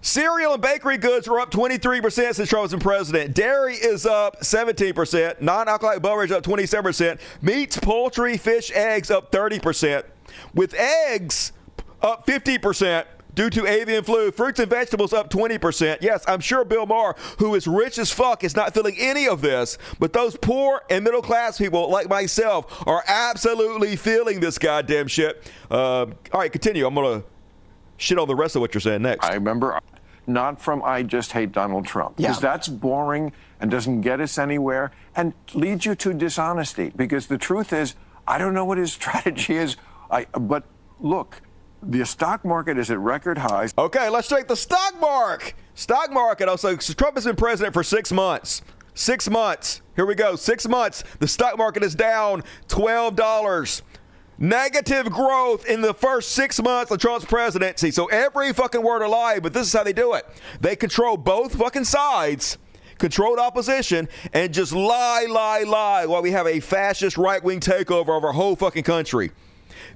C: Cereal and bakery goods are up 23% since Trump has been president. Dairy is up 17%. Non-alcoholic beverage up 27%. Meats, poultry, fish, eggs up 30%. With eggs up 50% due to avian flu. Fruits and vegetables up 20%. Yes, I'm sure Bill Maher, who is rich as fuck, is not feeling any of this. But those poor and middle class people like myself are absolutely feeling this goddamn shit. All right, continue. I'm going to shit on the rest of what you're saying next.
N: I remember, not from I just hate Donald Trump, because that's boring and doesn't get us anywhere and leads you to dishonesty. Because the truth is, I don't know what his strategy is. But look, the stock market is at record highs.
C: Okay, let's take the stock market. Stock market. Also, Trump has been president for 6 months. 6 months. Here we go. 6 months. The stock market is down $12. Negative growth in the first 6 months of Trump's presidency. So every fucking word a lie, but this is how they do it. They control both fucking sides, controlled opposition, and just lie while we have a fascist right-wing takeover of our whole fucking country.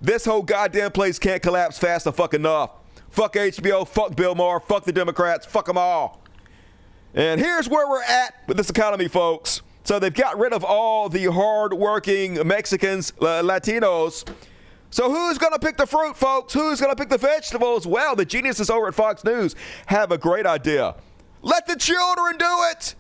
C: This whole goddamn place can't collapse fast enough. Fuck HBO, fuck Bill Maher, fuck the Democrats, fuck them all. And here's where we're at with this economy, folks. So they've got rid of all the hard-working Mexicans, Latinos. So who's going to pick the fruit, folks? Who's going to pick the vegetables? Well, the geniuses over at Fox News have a great idea. Let the children do it.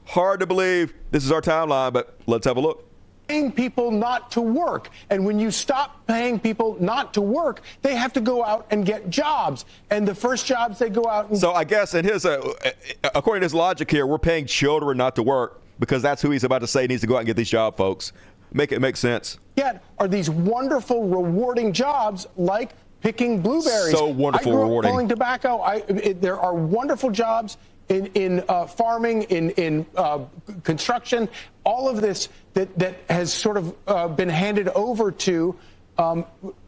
C: Hard to believe this is our timeline, but let's have a look.
L: Paying people not to work. And when you stop paying people not to work, they have to go out and get jobs. And the first jobs they go out and...
C: So I guess in his, according to his logic here, we're paying children not to work because that's who he's about to say needs to go out and get these jobs, folks. Make it make sense.
L: Yet are these wonderful, rewarding jobs like picking blueberries.
C: So wonderful,
L: I grew up
C: rewarding.
L: pulling tobacco. There are wonderful jobs in farming, in construction, all of this that has sort of been handed over to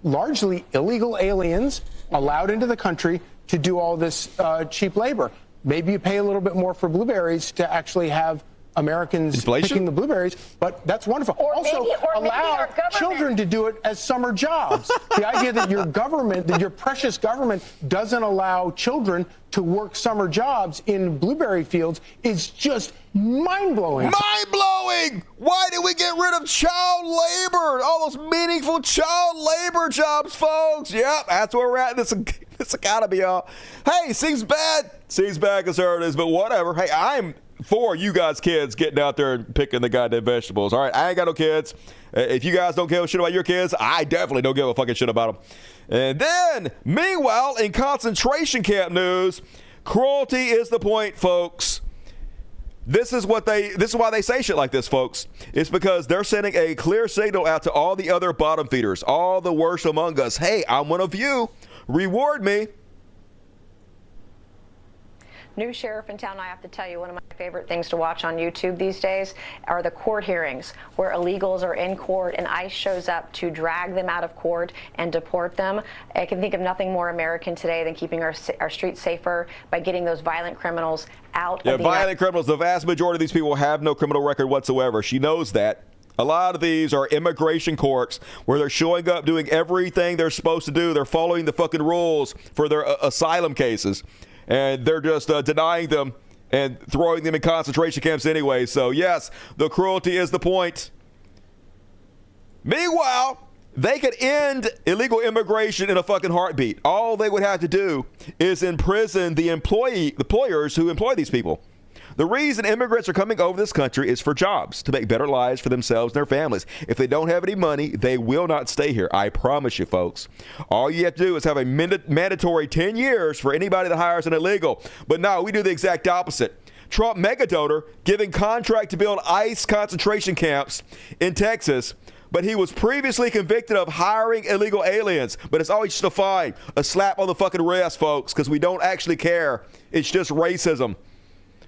L: largely illegal aliens allowed into the country to do all this cheap labor. Maybe you pay a little bit more for blueberries to actually have Americans picking the blueberries, but that's wonderful. Also, allow children to do it as summer jobs. The idea that your government, that your precious government doesn't allow children to work summer jobs in blueberry fields is just mind-blowing.
C: Mind-blowing! Why did we get rid of child labor? All those meaningful child labor jobs, folks. Yep, that's where we're at. This gotta be all. Hey, seems bad. Seems bad, conservatives, but whatever. Hey, I'm for you guys kids getting out there and picking the goddamn vegetables. All right, I ain't got no kids. If you guys don't give a shit about your kids, I definitely don't give a fucking shit about them. And then, meanwhile, in concentration camp news, cruelty is the point, folks. This is why they say shit like this, folks. It's because they're sending a clear signal out to all the other bottom feeders, all the worst among us. Hey, I'm one of you. Reward me.
O: New sheriff in town, I have to tell you, one of my favorite things to watch on YouTube these days are the court hearings where illegals are in court and ICE shows up to drag them out of court and deport them. I can think of nothing more American today than keeping our streets safer by getting those violent criminals out.
C: Yeah, violent criminals. The vast majority of these people have no criminal record whatsoever. She knows that. A lot of these are immigration courts where they're showing up doing everything they're supposed to do. They're following the fucking rules for their asylum cases. And they're just denying them and throwing them in concentration camps anyway. So, yes, the cruelty is the point. Meanwhile, they could end illegal immigration in a fucking heartbeat. All they would have to do is imprison the employers who employ these people. The reason immigrants are coming over this country is for jobs, to make better lives for themselves and their families. If they don't have any money, they will not stay here. I promise you, folks. All you have to do is have a mandatory 10 years for anybody that hires an illegal. But no, we do the exact opposite. Trump megadonor giving contract to build ICE concentration camps in Texas, but he was previously convicted of hiring illegal aliens. But it's always just a fine, a slap on the fucking wrist, folks, because we don't actually care. It's just racism.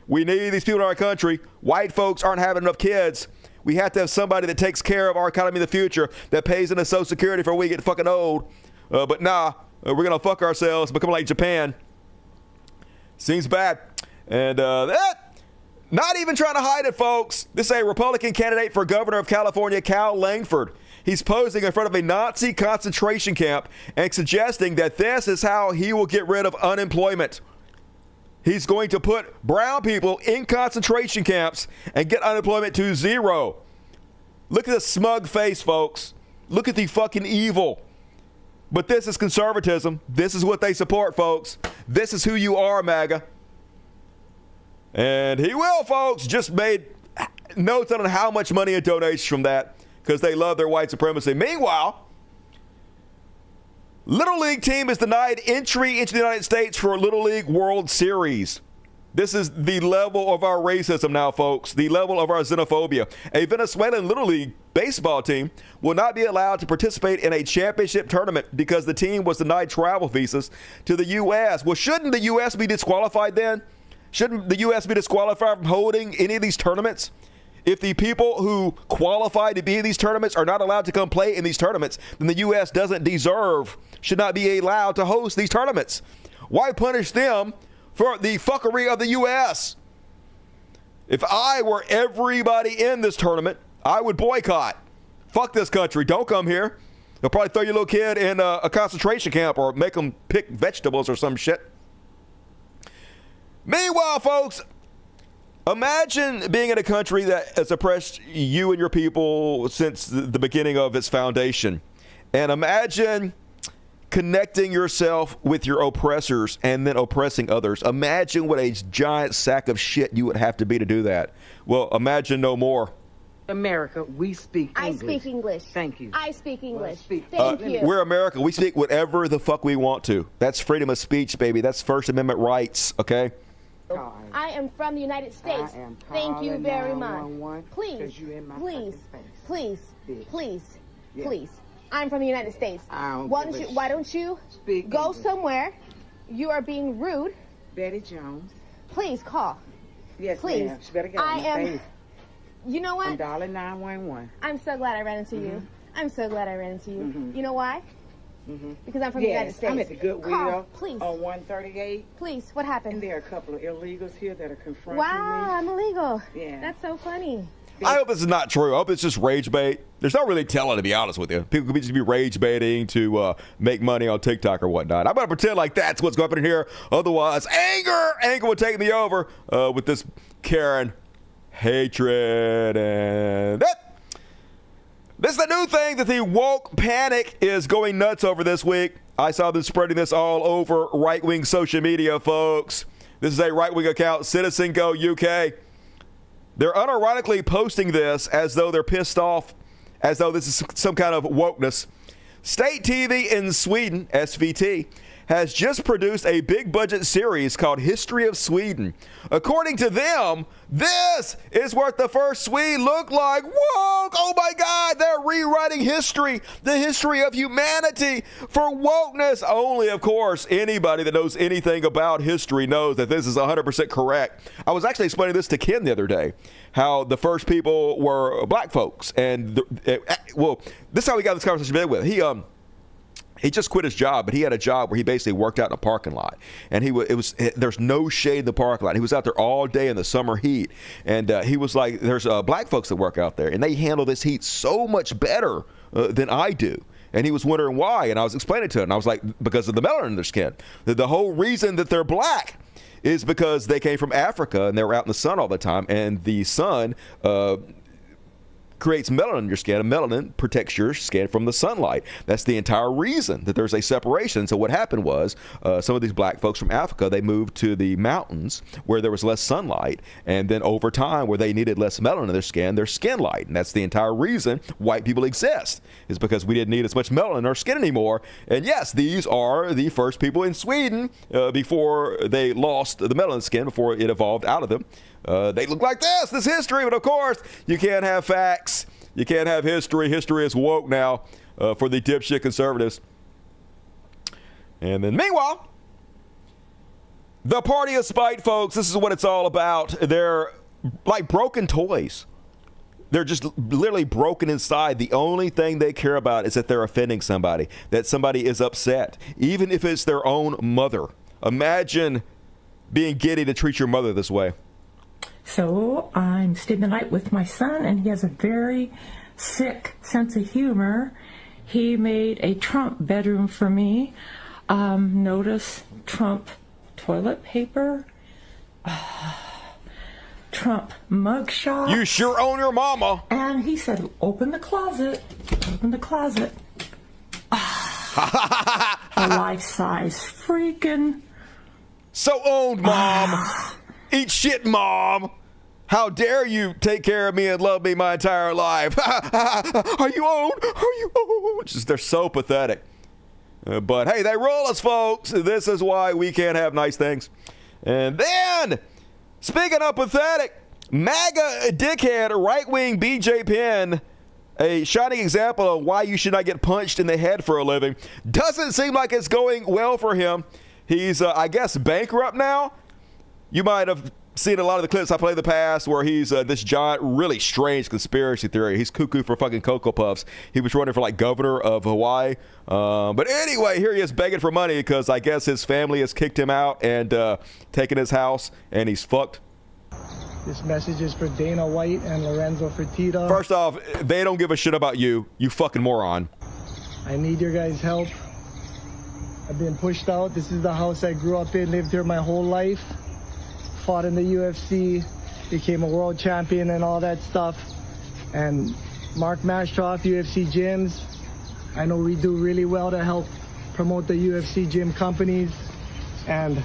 C: We need these people in our country. White folks aren't having enough kids. We have to have somebody that takes care of our economy in the future, that pays into Social Security for when we get fucking old. But nah, we're going to fuck ourselves, become like Japan. Seems bad. And not even trying to hide it, folks. This is a Republican candidate for governor of California, Cal Langford. He's posing in front of a Nazi concentration camp and suggesting that this is how he will get rid of unemployment. He's going to put brown people in concentration camps and get unemployment to zero. Look at the smug face, folks. Look at the fucking evil. But this is conservatism. This is what they support, folks. This is who you are, MAGA. And he will, folks. Just made notes on how much money and donations from that because they love their white supremacy. Meanwhile, Little League team is denied entry into the United States for a Little League World Series. This is the level of our racism now, folks, the level of our xenophobia. A Venezuelan Little League baseball team will not be allowed to participate in a championship tournament because the team was denied travel visas to the U.S. Well, shouldn't the U.S. be disqualified then? Shouldn't the U.S. be disqualified from holding any of these tournaments? If the people who qualify to be in these tournaments are not allowed to come play in these tournaments, then the U.S. should not be allowed to host these tournaments. Why punish them for the fuckery of the U.S.? If I were everybody in this tournament, I would boycott. Fuck this country. Don't come here. They'll probably throw your little kid in a concentration camp or make them pick vegetables or some shit. Meanwhile, folks, Imagine being in a country that has oppressed you and your people since the beginning of its foundation. And imagine connecting yourself with your oppressors and then oppressing others. Imagine what a giant sack of shit you would have to be to do that. Well, imagine no more.
P: America, we speak English.
Q: I speak English.
P: Thank you.
Q: I speak English. Thank you.
C: We're America. We speak whatever the fuck we want to. That's freedom of speech, baby. That's First Amendment rights, okay?
Q: I am from the United States. Thank you very much. Please, please. I'm from the United States. Why don't you go somewhere? You are being rude.
P: Betty Jones.
Q: Please call.
P: Yes,
Q: please.
P: Ma'am. She better get on my face.
Q: You know what?
P: I'm dialing 911.
Q: I'm so glad I ran into you. I'm so glad I ran into you. You know why? Because I'm from the United States.
P: I'm at the Goodwill
Q: Call, please.
P: on 138.
Q: Please, what happened?
P: And there are a couple of illegals here that are confronting me.
Q: Wow, I'm illegal.
P: Yeah.
Q: That's so funny.
C: I hope this is not true. I hope it's just rage bait. There's no really telling, to be honest with you. People could just be rage baiting to make money on TikTok or whatnot. I'm going to pretend like that's what's going on here. Otherwise, anger will take me over with this Karen hatred and that. This is the new thing that the woke panic is going nuts over this week. I saw them spreading this all over right-wing social media, folks. This is a right-wing account, Citizen Go UK. They're unironically posting this as though they're pissed off, as though this is some kind of wokeness. State TV in Sweden, SVT, has just produced a big budget series called History of Sweden. According to them, this is what the first Swede looked like. Woke! Oh my God, they're rewriting history, the history of humanity for wokeness. Only, of course, anybody that knows anything about history knows that this is 100% correct. I was actually explaining this to Ken the other day, how the first people were black folks. And, well, this is how we got this conversation with. He just quit his job, but he had a job where he basically worked out in a parking lot, and there's no shade in the parking lot. He was out there all day in the summer heat, and he was like, "There's black folks that work out there, and they handle this heat so much better than I do." And he was wondering why, and I was explaining to him. And I was like, because of the melanin in their skin. The whole reason that they're black is because they came from Africa and they were out in the sun all the time, and the sun creates melanin in your skin, and melanin protects your skin from the sunlight. That's the entire reason that there's a separation. So what happened was some of these black folks from Africa, they moved to the mountains where there was less sunlight, and then over time where they needed less melanin in their skin light. And that's the entire reason white people exist, is because we didn't need as much melanin in our skin anymore. And yes, these are the first people in Sweden before they lost the melanin skin, before it evolved out of them. They look like this history, but of course, you can't have facts. You can't have history. History is woke now for the dipshit conservatives. And then meanwhile, the party of spite, folks, this is what it's all about. They're like broken toys. They're just literally broken inside. The only thing they care about is that they're offending somebody, that somebody is upset, even if it's their own mother. Imagine being giddy to treat your mother this way.
R: So I'm staying the night with my son, and he has a very sick sense of humor. He made a Trump bedroom for me. Notice Trump toilet paper, Trump mugshot.
C: You sure own your mama.
R: And he said, open the closet. Open the closet. A life-size freaking.
C: So owned, Mom. Eat shit, Mom. How dare you take care of me and love me my entire life? Are you owned? Are you owned? They're so pathetic. But hey, they roll us, folks. This is why we can't have nice things. And then, speaking of pathetic, MAGA dickhead right-wing BJ Penn, a shining example of why you should not get punched in the head for a living. Doesn't seem like it's going well for him. He's, I guess, bankrupt now. You might have seen a lot of the clips I played in the past where he's this giant, really strange conspiracy theory. He's cuckoo for fucking Cocoa Puffs. He was running for like governor of Hawaii. But anyway, here he is begging for money because I guess his family has kicked him out and taken his house, and he's fucked.
S: This message is for Dana White and Lorenzo Fertitta.
C: First off, they don't give a shit about you, you fucking moron.
S: I need your guys' help. I've been pushed out. This is the house I grew up in, lived here my whole life. Fought in the UFC, became a world champion and all that stuff. And Mark Mashtroff, UFC gyms. I know we do really well to help promote the UFC gym companies. And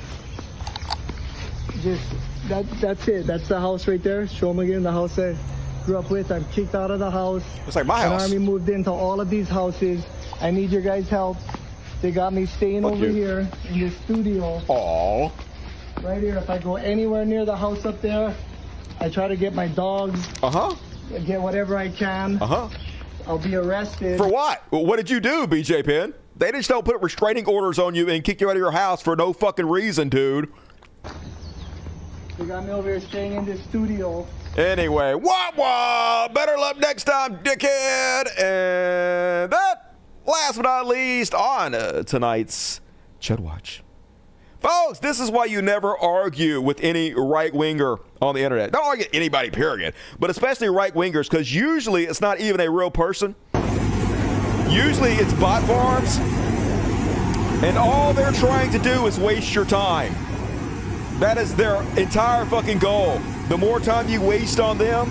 S: just, that's it. That's the house right there. Show them again, the house I grew up with. I'm kicked out of the house.
C: It's like my house.
S: An army moved into all of these houses. I need your guys' help. They got me staying over here in this studio.
C: Aww.
S: Right here. If I go anywhere near the house up there, I try to get my dogs. Get whatever I can. I'll be arrested.
C: For what? What did you do, BJ Penn? They just don't put restraining orders on you and kick you out of your house for no fucking reason, dude.
S: They got me over here staying in this studio.
C: Anyway, wah-wah! Better luck next time, dickhead! And that, last but not least, on tonight's Chud Watch. Folks, this is why you never argue with any right-winger on the internet. Don't argue with anybody, period. But especially right-wingers, because usually it's not even a real person. Usually it's bot farms. And all they're trying to do is waste your time. That is their entire fucking goal. The more time you waste on them,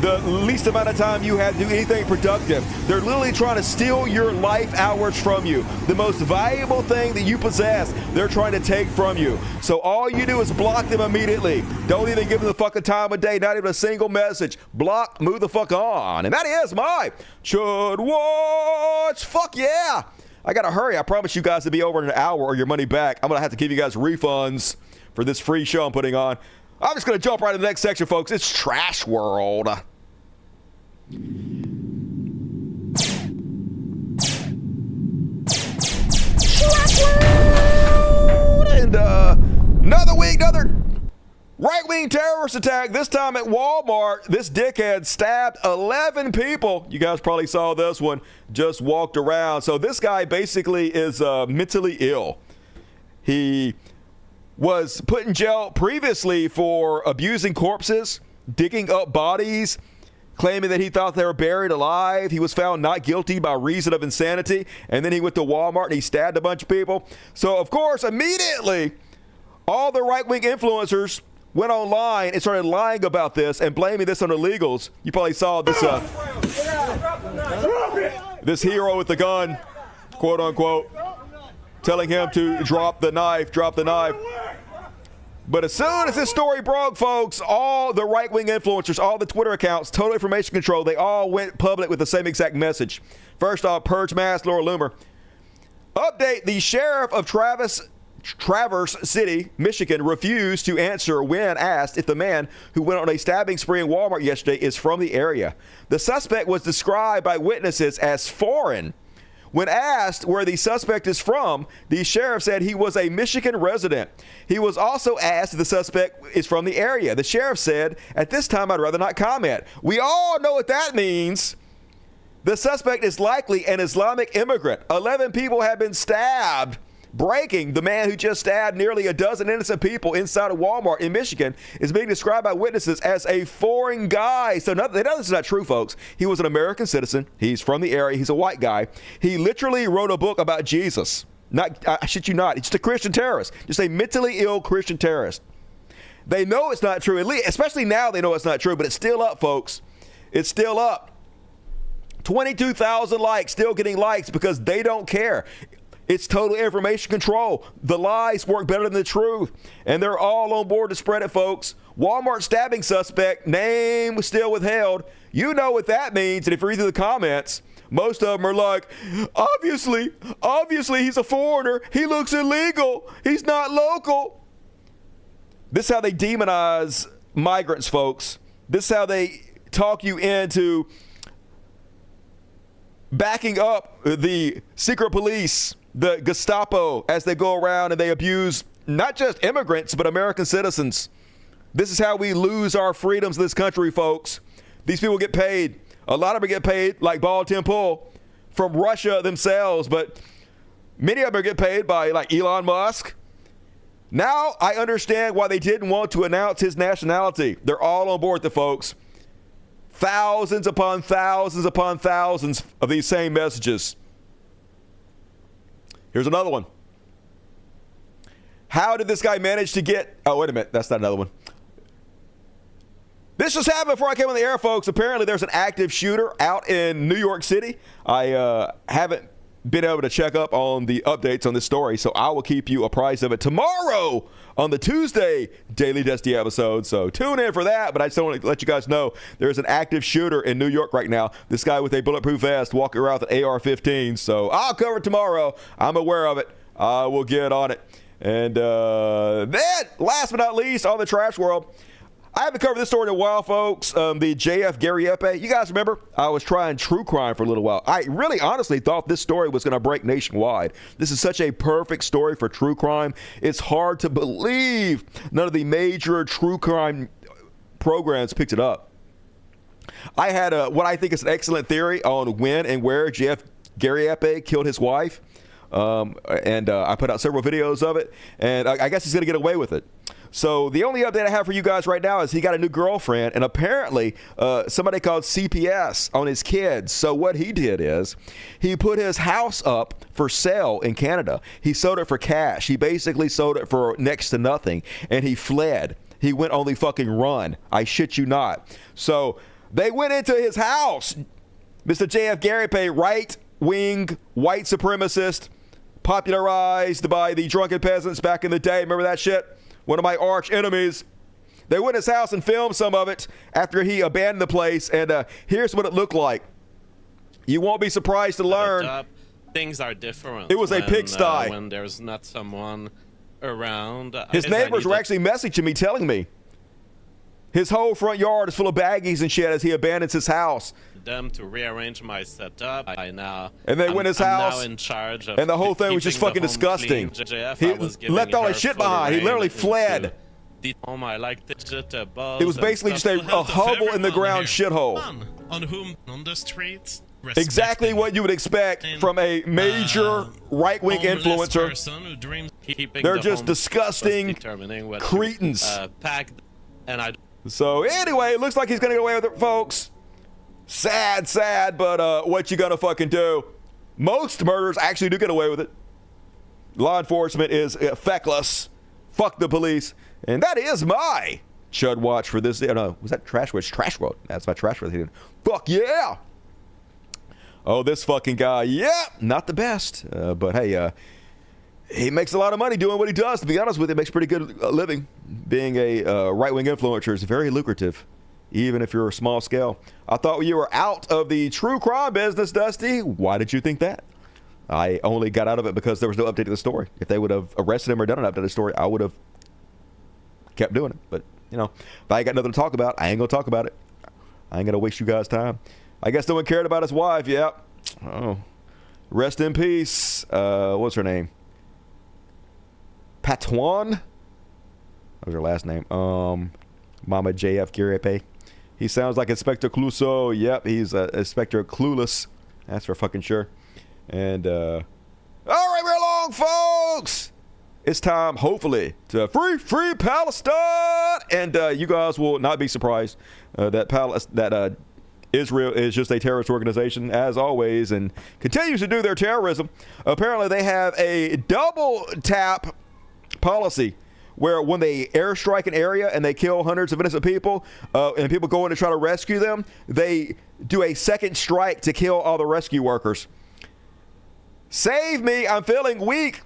C: the least amount of time you have to do anything productive. They're literally trying to steal your life hours from you. The most valuable thing that you possess, they're trying to take from you. So all you do is block them immediately. Don't even give them the fucking time of day, not even a single message. Block, move the fuck on. And that is my Chud Watch. Fuck yeah. I gotta hurry. I promise you guys to be over in an hour or your money back. I'm gonna have to give you guys refunds for this free show I'm putting on. I'm just going to jump right to the next section, folks. It's Trash World. Trash World! And another week, another right-wing terrorist attack, this time at Walmart. This dickhead stabbed 11 people. You guys probably saw this one. Just walked around. So this guy basically is mentally ill. He was put in jail previously for abusing corpses, digging up bodies, claiming that he thought they were buried alive. He was found not guilty by reason of insanity. And then he went to Walmart and he stabbed a bunch of people. So, of course, immediately, all the right-wing influencers went online and started lying about this and blaming this on illegals. You probably saw this, this hero with the gun, quote unquote, telling him to drop the knife. But as soon as this story broke, folks, all the right-wing influencers, all the Twitter accounts, total information control, they all went public with the same exact message. First off, Purge Mass, Laura Loomer. Update, the sheriff of Traverse City, Michigan, refused to answer when asked if the man who went on a stabbing spree in Walmart yesterday is from the area. The suspect was described by witnesses as foreign. When asked where the suspect is from, the sheriff said he was a Michigan resident. He was also asked if the suspect is from the area. The sheriff said, "At this time, I'd rather not comment." We all know what that means. The suspect is likely an Islamic immigrant. 11 people have been stabbed. Breaking, the man who just stabbed nearly a dozen innocent people inside a Walmart in Michigan is being described by witnesses as a foreign guy. So they know this is not true, folks. He was an American citizen. He's from the area. He's a white guy. He literally wrote a book about Jesus. I shit you not. It's just a Christian terrorist. Just a mentally ill Christian terrorist. They know it's not true. At least, especially now they know it's not true, but it's still up, folks. It's still up. 22,000 likes, still getting likes because they don't care. It's total information control. The lies work better than the truth. And they're all on board to spread it, folks. Walmart stabbing suspect, name was still withheld. You know what that means. And if you read through the comments, most of them are like, obviously he's a foreigner. He looks illegal. He's not local. This is how they demonize migrants, folks. This is how they talk you into backing up the secret police, the Gestapo, as they go around and they abuse not just immigrants, but American citizens. This is how we lose our freedoms in this country, folks. These people get paid. A lot of them get paid, like Ball Temple, from Russia themselves, but many of them get paid by, like, Elon Musk. Now I understand why they didn't want to announce his nationality. They're all on board, the folks. Thousands upon thousands upon thousands of these same messages. Here's another one. How did this guy manage to get... Oh, wait a minute. That's not another one. This just happened before I came on the air, folks. Apparently, there's an active shooter out in New York City. I haven't been able to check up on the updates on this story, so I will keep you apprised of it tomorrow on the Tuesday Daily Dusty episode. So tune in for that, but I just want to let you guys know there's an active shooter in New York right now. This guy with a bulletproof vest walking around with an AR-15. So I'll cover it tomorrow. I'm aware of it. I will get on it. And then, last but not least, on the trash world, I haven't covered this story in a while, folks. The JF Gary Epe. You guys remember? I was trying true crime for a little while. I really honestly thought this story was going to break nationwide. This is such a perfect story for true crime. It's hard to believe none of the major true crime programs picked it up. I had what I think is an excellent theory on when and where JF Gary Epe killed his wife. I put out several videos of it, and I guess he's going to get away with it. So the only update I have for you guys right now is he got a new girlfriend, and apparently somebody called CPS on his kids. So what he did is he put his house up for sale in Canada. He sold it for cash. He basically sold it for next to nothing, and he fled. He went on the fucking run. I shit you not. So they went into his house. Mr. JF Gary Pay, right-wing, white supremacist, popularized by the drunken peasants back in the day. Remember that shit? One of my arch enemies. They went to his house and filmed some of it after he abandoned the place, and here's what it looked like. You won't be surprised to learn.
T: Things are different.
C: It was a pigsty.
T: When there's not someone around.
C: His neighbors were actually messaging me, telling me his whole front yard is full of baggies and shit as he abandons his house.
T: Them to rearrange my setup.
C: And they went in his house,
T: now in charge of
C: and the whole thing was just fucking disgusting. He left all his shit behind. He literally fled.
T: I like
C: it was basically just a hovel in the ground shithole.
T: On whom on the streets.
C: Exactly what you would expect from a major right-wing influencer. They're just disgusting cretins. So anyway, it looks like he's going to get away with it, folks. Sad, but what you gonna fucking do? Most murders actually do get away with it. Law enforcement is feckless. Fuck the police. And that is my Chud Watch for this. No, was that Trash World? Trash World. That's my Trash World. Fuck yeah. Oh, this fucking guy. Yeah, not the best. But hey, he makes a lot of money doing what he does. To be honest with you, he makes pretty good living. Being a right-wing influencer is very lucrative, even if you're a small scale. I thought you were out of the true crime business, Dusty. Why did you think that? I only got out of it because there was no update to the story. If they would have arrested him or done an update to the story, I would have kept doing it. But, you know, if I ain't got nothing to talk about, I ain't going to talk about it. I ain't going to waste you guys' time. I guess no one cared about his wife. Yeah. Oh. Rest in peace. What's her name? Patuan? That was her last name. Mama JF Giripe. He sounds like Inspector Clouseau. Yep, he's Inspector Clueless. That's for fucking sure. And, all right, we're along, folks. It's time, hopefully, to free Palestine. And you guys will not be surprised that Israel is just a terrorist organization, as always, and continues to do their terrorism. Apparently, they have a double tap policy where when they airstrike an area and they kill hundreds of innocent people, and people go in to try to rescue them, they do a second strike to kill all the rescue workers. Save me, I'm feeling weak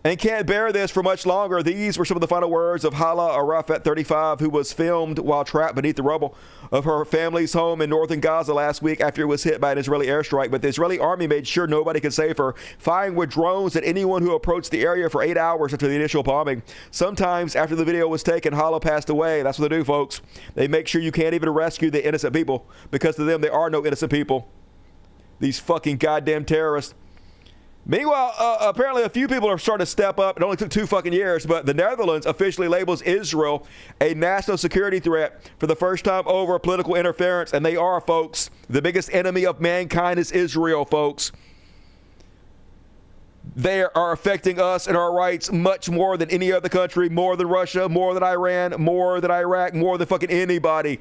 C: and can't bear this for much longer. These were some of the final words of Hala Arafat, 35, who was filmed while trapped beneath the rubble of her family's home in northern Gaza last week after it was hit by an Israeli airstrike. But the Israeli army made sure nobody could save her, firing with drones at anyone who approached the area for 8 hours after the initial bombing. Sometimes after the video was taken, Hala passed away. That's what they do, folks. They make sure you can't even rescue the innocent people, because to them, there are no innocent people. These fucking goddamn terrorists. Meanwhile, apparently a few people are starting to step up. It only took 2 fucking years, but the Netherlands officially labels Israel a national security threat for the first time over political interference. And they are, folks. The biggest enemy of mankind is Israel, folks. They are affecting us and our rights much more than any other country, more than Russia, more than Iran, more than Iraq, more than fucking anybody.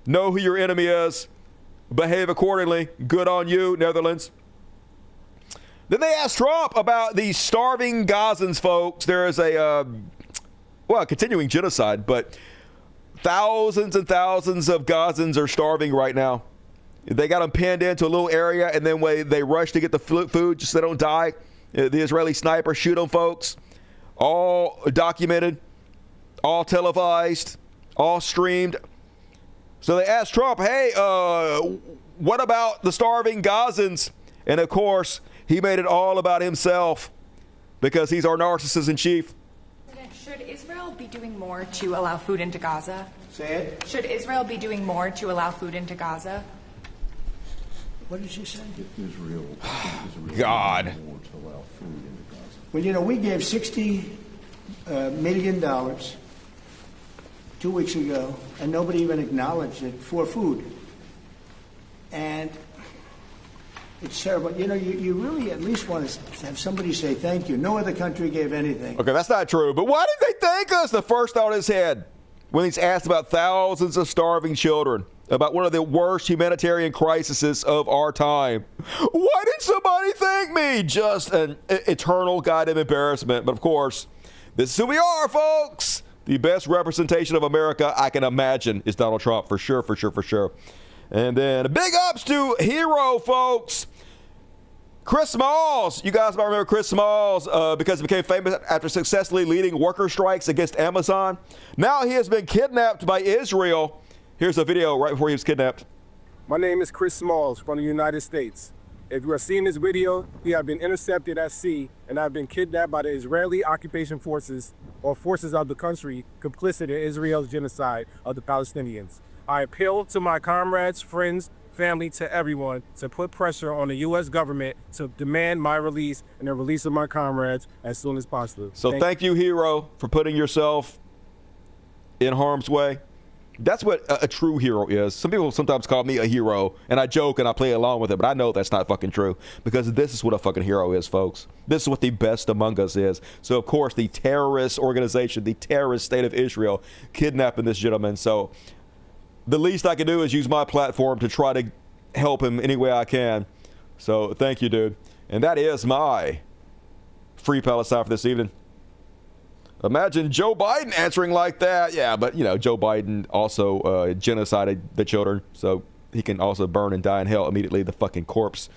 C: Know who your enemy is. Behave accordingly. Good on you, Netherlands. Then they asked Trump about the starving Gazans, folks. There is a, continuing genocide, but thousands and thousands of Gazans are starving right now. They got them pinned into a little area, and then when they rush to get the food just so they don't die, the Israeli snipers shoot them, folks. All documented, all televised, all streamed. So they asked Trump, hey, what about the starving Gazans? And, of course, he made it all about himself because he's our narcissist in chief.
U: Should Israel be doing more to allow food into Gaza?
E: Say it.
U: Should Israel be doing more to allow food into Gaza?
E: What did she say?
N: Israel
C: God.
N: more to allow food into Gaza.
E: Well, you know, we gave $60 million 2 weeks ago, and nobody even acknowledged it for food. And it's terrible. You know, you really at least want to have somebody say thank you. No other country gave anything.
C: Okay, that's not true. But why did they thank us? The first thought in his head when he's asked about thousands of starving children, about one of the worst humanitarian crises of our time. Why did somebody thank me? Just an eternal goddamn embarrassment. But of course, this is who we are, folks. The best representation of America I can imagine is Donald Trump, for sure, for sure, for sure. And then big ups to Hero, folks. Chris Smalls. You guys might remember Chris Smalls because he became famous after successfully leading worker strikes against Amazon. Now he has been kidnapped by Israel. Here's a video right before he was kidnapped.
V: My name is Chris Smalls from the United States. If you are seeing this video, we have been intercepted at sea and have been kidnapped by the Israeli occupation forces or forces of the country complicit in Israel's genocide of the Palestinians. I appeal to my comrades, friends, family, to everyone to put pressure on the U.S. government to demand my release and the release of my comrades as soon as possible.
C: So thank you, Hero, for putting yourself in harm's way. That's what a true hero is. Some people sometimes call me a hero, and I joke and I play along with it, but I know that's not fucking true because this is what a fucking hero is, folks. This is what the best among us is. So, of course, the terrorist organization, the terrorist state of Israel, kidnapping this gentleman. So the least I can do is use my platform to try to help him any way I can. So thank you, dude. And that is my Free Palestine for this evening. Imagine Joe Biden answering like that. Yeah, but, you know, Joe Biden also genocided the children, so he can also burn and die in hell immediately, the fucking corpse.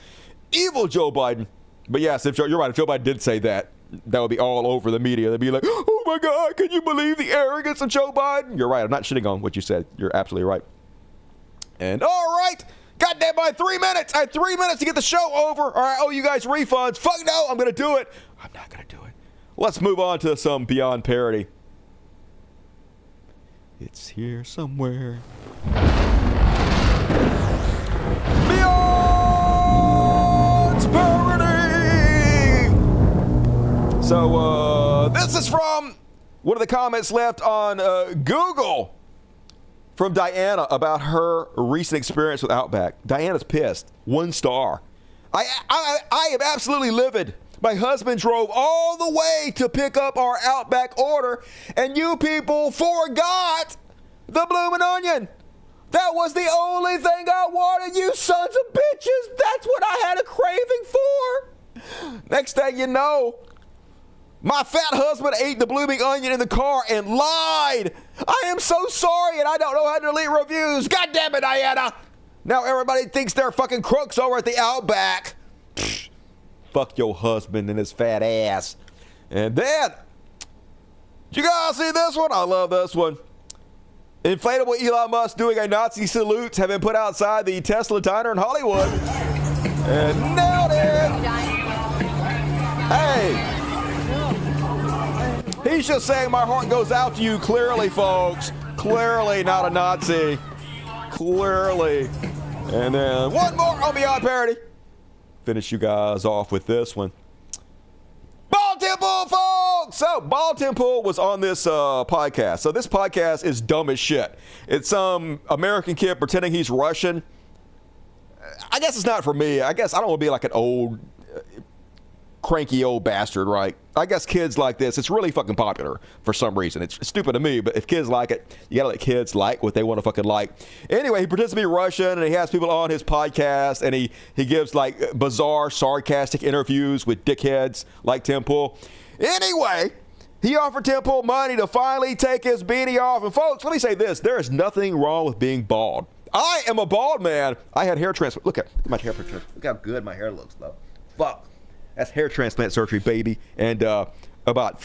C: Evil Joe Biden. But yes, you're right, if Joe Biden did say that, that would be all over the media. They'd be like, oh my God, can you believe the arrogance of Joe Biden? You're right, I'm not shitting on what you said. You're absolutely right. And all right, goddamn, by 3 minutes. I had 3 minutes to get the show over. All right, I owe you guys refunds. Fuck no, I'm going to do it. I'm not going to do it. Let's move on to some Beyond Parody. It's here somewhere. Beyond Parody! So, this is from one of the comments left on Google from Diana about her recent experience with Outback. Diana's pissed. 1 star. I am absolutely livid. My husband drove all the way to pick up our Outback order, and you people forgot the bloomin' onion. That was the only thing I wanted, you sons of bitches. That's what I had a craving for. Next thing you know, my fat husband ate the blooming onion in the car and lied. I am so sorry, and I don't know how to delete reviews. God damn it, Diana. Now everybody thinks they're fucking crooks over at the Outback. Fuck your husband and his fat ass. And then, did you guys see this one? I love this one. Inflatable Elon Musk doing a Nazi salute have been put outside the Tesla diner in Hollywood. And nailed it. Hey. He's just saying my heart goes out to you clearly, folks. Clearly not a Nazi. Clearly. And then one more on Beyond Parody. Finish you guys off with this one. Ball Temple, folks! So, Ball Temple was on this podcast. So, this podcast is dumb as shit. It's some American kid pretending he's Russian. I guess it's not for me. I guess I don't want to be like an old, cranky old bastard, right? I guess kids like this, it's really fucking popular for some reason. It's stupid to me, but if kids like it, you gotta let kids like what they want to fucking like. Anyway, he pretends to be Russian, and he has people on his podcast, and he gives like bizarre, sarcastic interviews with dickheads like Tim Pool. Anyway, He offered Tim Pool money to finally take his beanie off. And folks, let me say this. There is nothing wrong with being bald. I am a bald man. I had hair transplant. Look at my hair transplant. Look how good my hair looks, though. Fuck. That's hair transplant surgery, baby. And about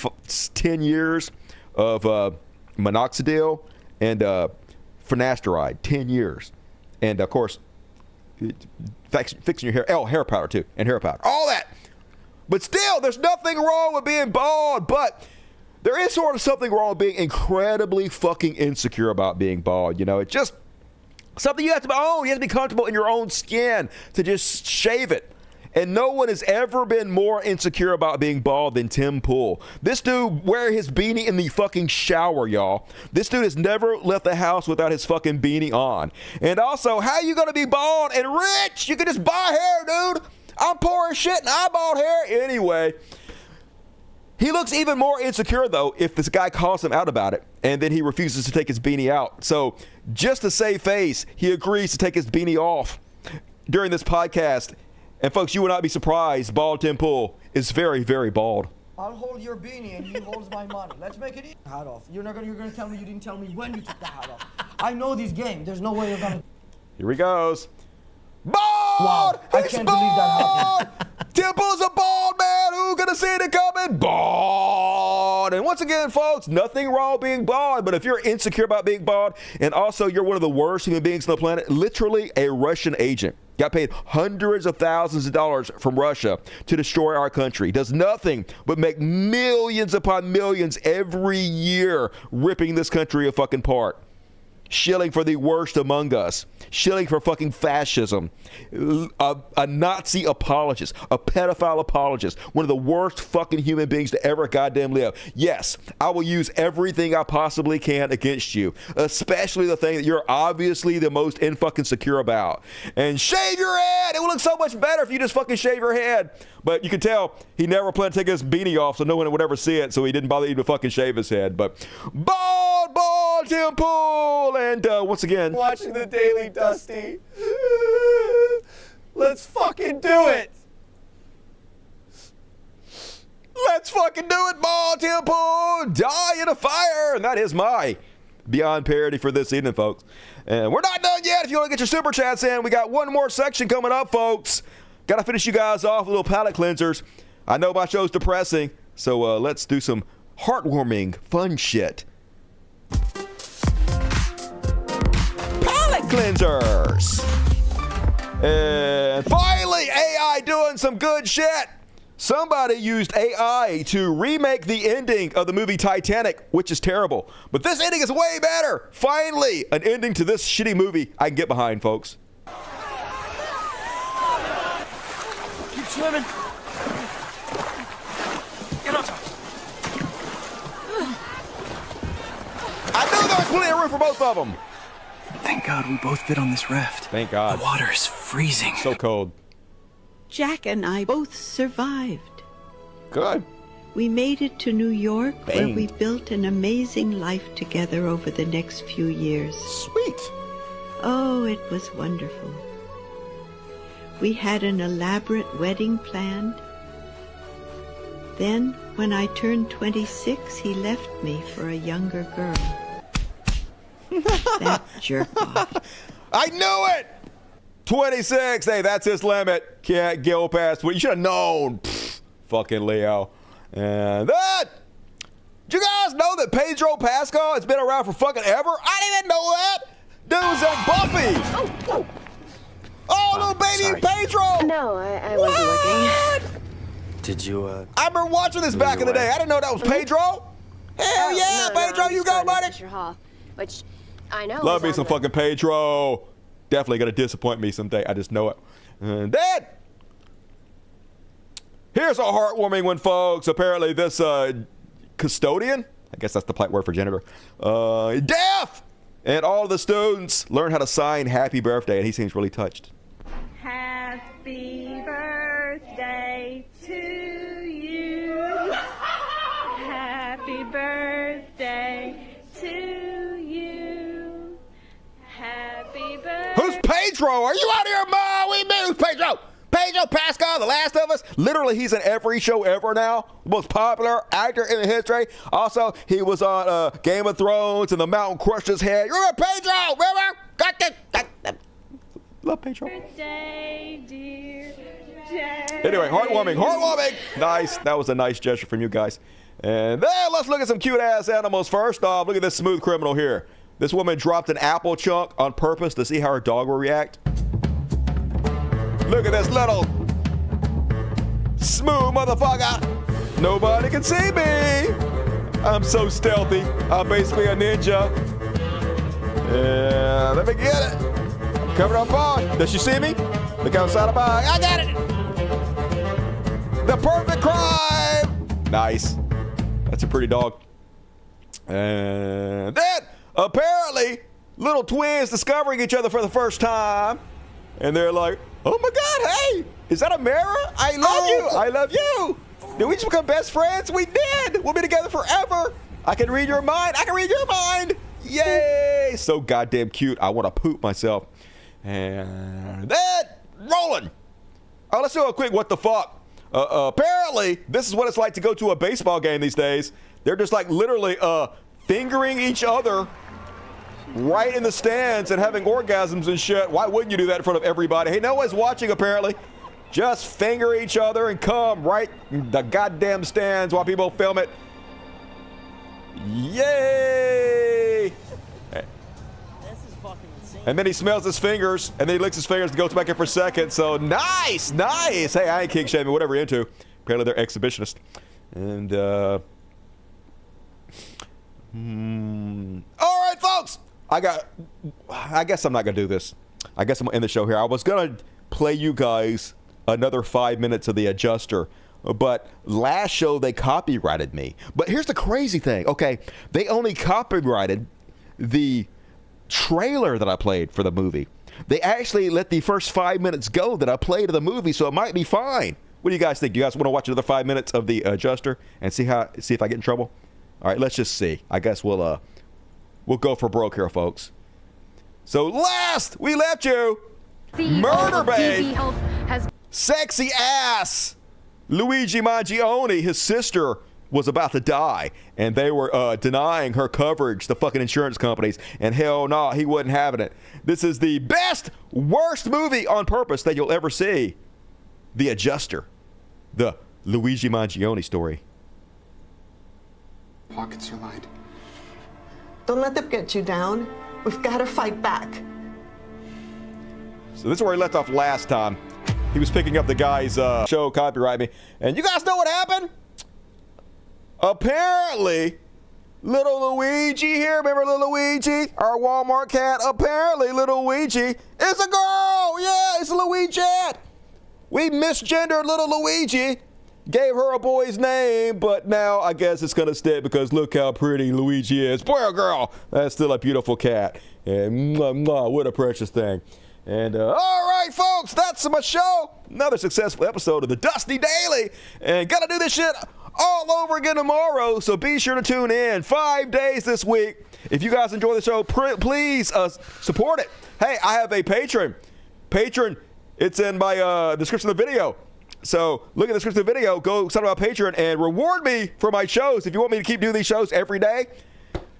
C: 10 years of minoxidil and finasteride. 10 years. And, of course, fixing your hair. Oh, hair powder, too. And hair powder. All that. But still, there's nothing wrong with being bald. But there is sort of something wrong with being incredibly fucking insecure about being bald. You know, it's just something you have to own. You have to be comfortable in your own skin to just shave it. And no one has ever been more insecure about being bald than Tim Pool. This dude wear his beanie in the fucking shower, y'all. This dude has never left the house without his fucking beanie on. And also, how are you going to be bald and rich? You can just buy hair, dude. I'm poor as shit and I bought hair anyway. He looks even more insecure, though, if this guy calls him out about it, and then he refuses to take his beanie out. So just to save face, he agrees to take his beanie off during this podcast. And, folks, you will not be surprised. Bald Tim Pool is very, very bald.
A: I'll hold your beanie and you hold my money. Let's make it easy. Hat off. You're gonna tell me you didn't tell me when you took the hat off. I know these games. There's no way you're gonna.
C: Here he goes. Bald!
A: Wow, I can't believe that happened.
C: Tim Pool's a bald man. Who could have seen it coming? Bald. And once again, folks, nothing wrong with being bald. But if you're insecure about being bald, and also you're one of the worst human beings on the planet, literally a Russian agent, got paid hundreds of thousands of dollars from Russia to destroy our country, does nothing but make millions upon millions every year, ripping this country a fucking apart. Shilling for the worst among us. Shilling for fucking fascism. A Nazi apologist. A pedophile apologist. One of the worst fucking human beings to ever goddamn live. Yes, I will use everything I possibly can against you. Especially the thing that you're obviously the most fucking secure about. And shave your head! It would look so much better if you just fucking shave your head. But you can tell he never planned to take his beanie off so no one would ever see it, so he didn't bother even to fucking shave his head. But bald Tim Pool! And once again,
L: watching the Daily Dusty. Let's fucking do it.
C: Let's fucking do it, bald Tim Pool! Die in a fire! And that is my Beyond Parody for this evening, folks. And we're not done yet. If you want to get your super chats in, we got one more section coming up, folks. Got to finish you guys off with little palate cleansers. I know my show's depressing, so let's do some heartwarming, fun shit. Palate cleansers! And finally, AI doing some good shit. Somebody used AI to remake the ending of the movie Titanic, which is terrible. But this ending is way better. Finally, an ending to this shitty movie I can get behind, folks.
A: Keep swimming. Get on top.
C: I knew there was plenty of room for both of them.
B: Thank God we both fit on this raft.
C: Thank God.
B: The water is freezing.
C: So cold.
W: Jack and I both survived.
C: Good.
W: We made it to New York,
C: Bang.
W: where we built an amazing life together over the next few years.
C: Sweet.
W: Oh, it was wonderful. We had an elaborate wedding planned. Then, when I turned 26, he left me for a younger girl. That jerk off.
C: I knew it! 26. Hey, that's his limit. Can't go past what you should have known. Pfft, fucking Leo. And that. Did you guys know that Pedro Pascal has been around for fucking ever? I didn't even know that. Dude's on Buffy. Oh, little baby Pedro.
W: No, I wasn't looking.
B: Did you,
C: I remember watching this back in the day. I didn't know that was Pedro. Hell yeah, Pedro, you got money.
X: Hall, which I know.
C: Love me some fucking Pedro. Definitely gonna disappoint me someday. I just know it. And then here's a heartwarming one, folks. Apparently, this custodian, I guess that's the polite word for janitor, deaf, and all the students learn how to sign "Happy Birthday," and he seems really touched.
Y: Happy birthday to you. Happy birthday to you. Happy birthday.
C: Who's Pedro? Are you out here, Ma? We mean who's Pedro? Pedro, Pedro Pascal, The Last of Us. Literally, he's in every show ever now. Most popular actor in history. Also, he was on Game of Thrones and the Mountain crushed his head. You remember Pedro? Remember? Love Pedro.
Y: Birthday, dear Jay.
C: Anyway, heartwarming. Nice. That was a nice gesture from you guys. And then let's look at some cute-ass animals. First off, look at this smooth criminal here. This woman dropped an apple chunk on purpose to see how her dog will react. Look at this little smooth motherfucker. Nobody can see me. I'm so stealthy. I'm basically a ninja. Yeah, let me get it. Covered up on. Does she see me? Look outside of my eye. I got it. The perfect crime. Nice. That's a pretty dog. And then, apparently, little twins discovering each other for the first time. And they're like, oh my God, hey, is that a mirror? I love you. I love you. Did we just become best friends? We did. We'll be together forever. I can read your mind. I can read your mind. Yay. So goddamn cute. I want to poop myself. And then, rolling. Oh, let's do a quick what the fuck. Apparently, this is what it's like to go to a baseball game these days. They're just like literally fingering each other right in the stands and having orgasms and shit. Why wouldn't you do that in front of everybody? Hey, no one's watching apparently. Just finger each other and come right in the goddamn stands while people film it. Yay! And then he smells his fingers, and then he licks his fingers and goes back in for a second. So nice. Hey, I ain't king shaming, whatever you're into. Apparently they're exhibitionists. And all right, folks. I guess I'm not gonna do this. I guess I'm gonna end the show here. I was gonna play you guys another 5 minutes of The Adjuster, but last show they copyrighted me. But here's the crazy thing. Okay, they only copyrighted the trailer that I played for the movie. They actually let the first 5 minutes go that I played of the movie, so it might be fine. What do you guys think? Do you guys want to watch another 5 minutes of The Adjuster and see if I get in trouble? All right, let's just see. I guess we'll go for broke here, folks. So last we left you, Murder Babe, sexy ass Luigi Mangione, his sister was about to die, and they were denying her coverage, the fucking insurance companies, and hell no, he wasn't having it. This is the best, worst movie on purpose that you'll ever see. The Adjuster, the Luigi Mangione story.
D: Pockets are lined. Don't let them get you down. We've got to fight back.
C: So this is where he left off last time. He was picking up the guy's show, copyright me, and you guys know what happened? Apparently, little Luigi here, remember little Luigi, our Walmart cat? Apparently, little Luigi is a girl. Yeah, it's Luigi. We misgendered little Luigi, gave her a boy's name, but now I guess it's gonna stick because look how pretty Luigi is. Boy or girl, that's still a beautiful cat. And what a precious thing. And all right, folks, that's my show. Another successful episode of the Dusty Daily, and gotta do this shit all over again tomorrow, so be sure to tune in 5 days this week. If you guys enjoy the show, please support it. Hey, I have a Patreon. It's in my description of the video. So look at the description of the video, go sign up on Patreon, and reward me for my shows. If you want me to keep doing these shows every day,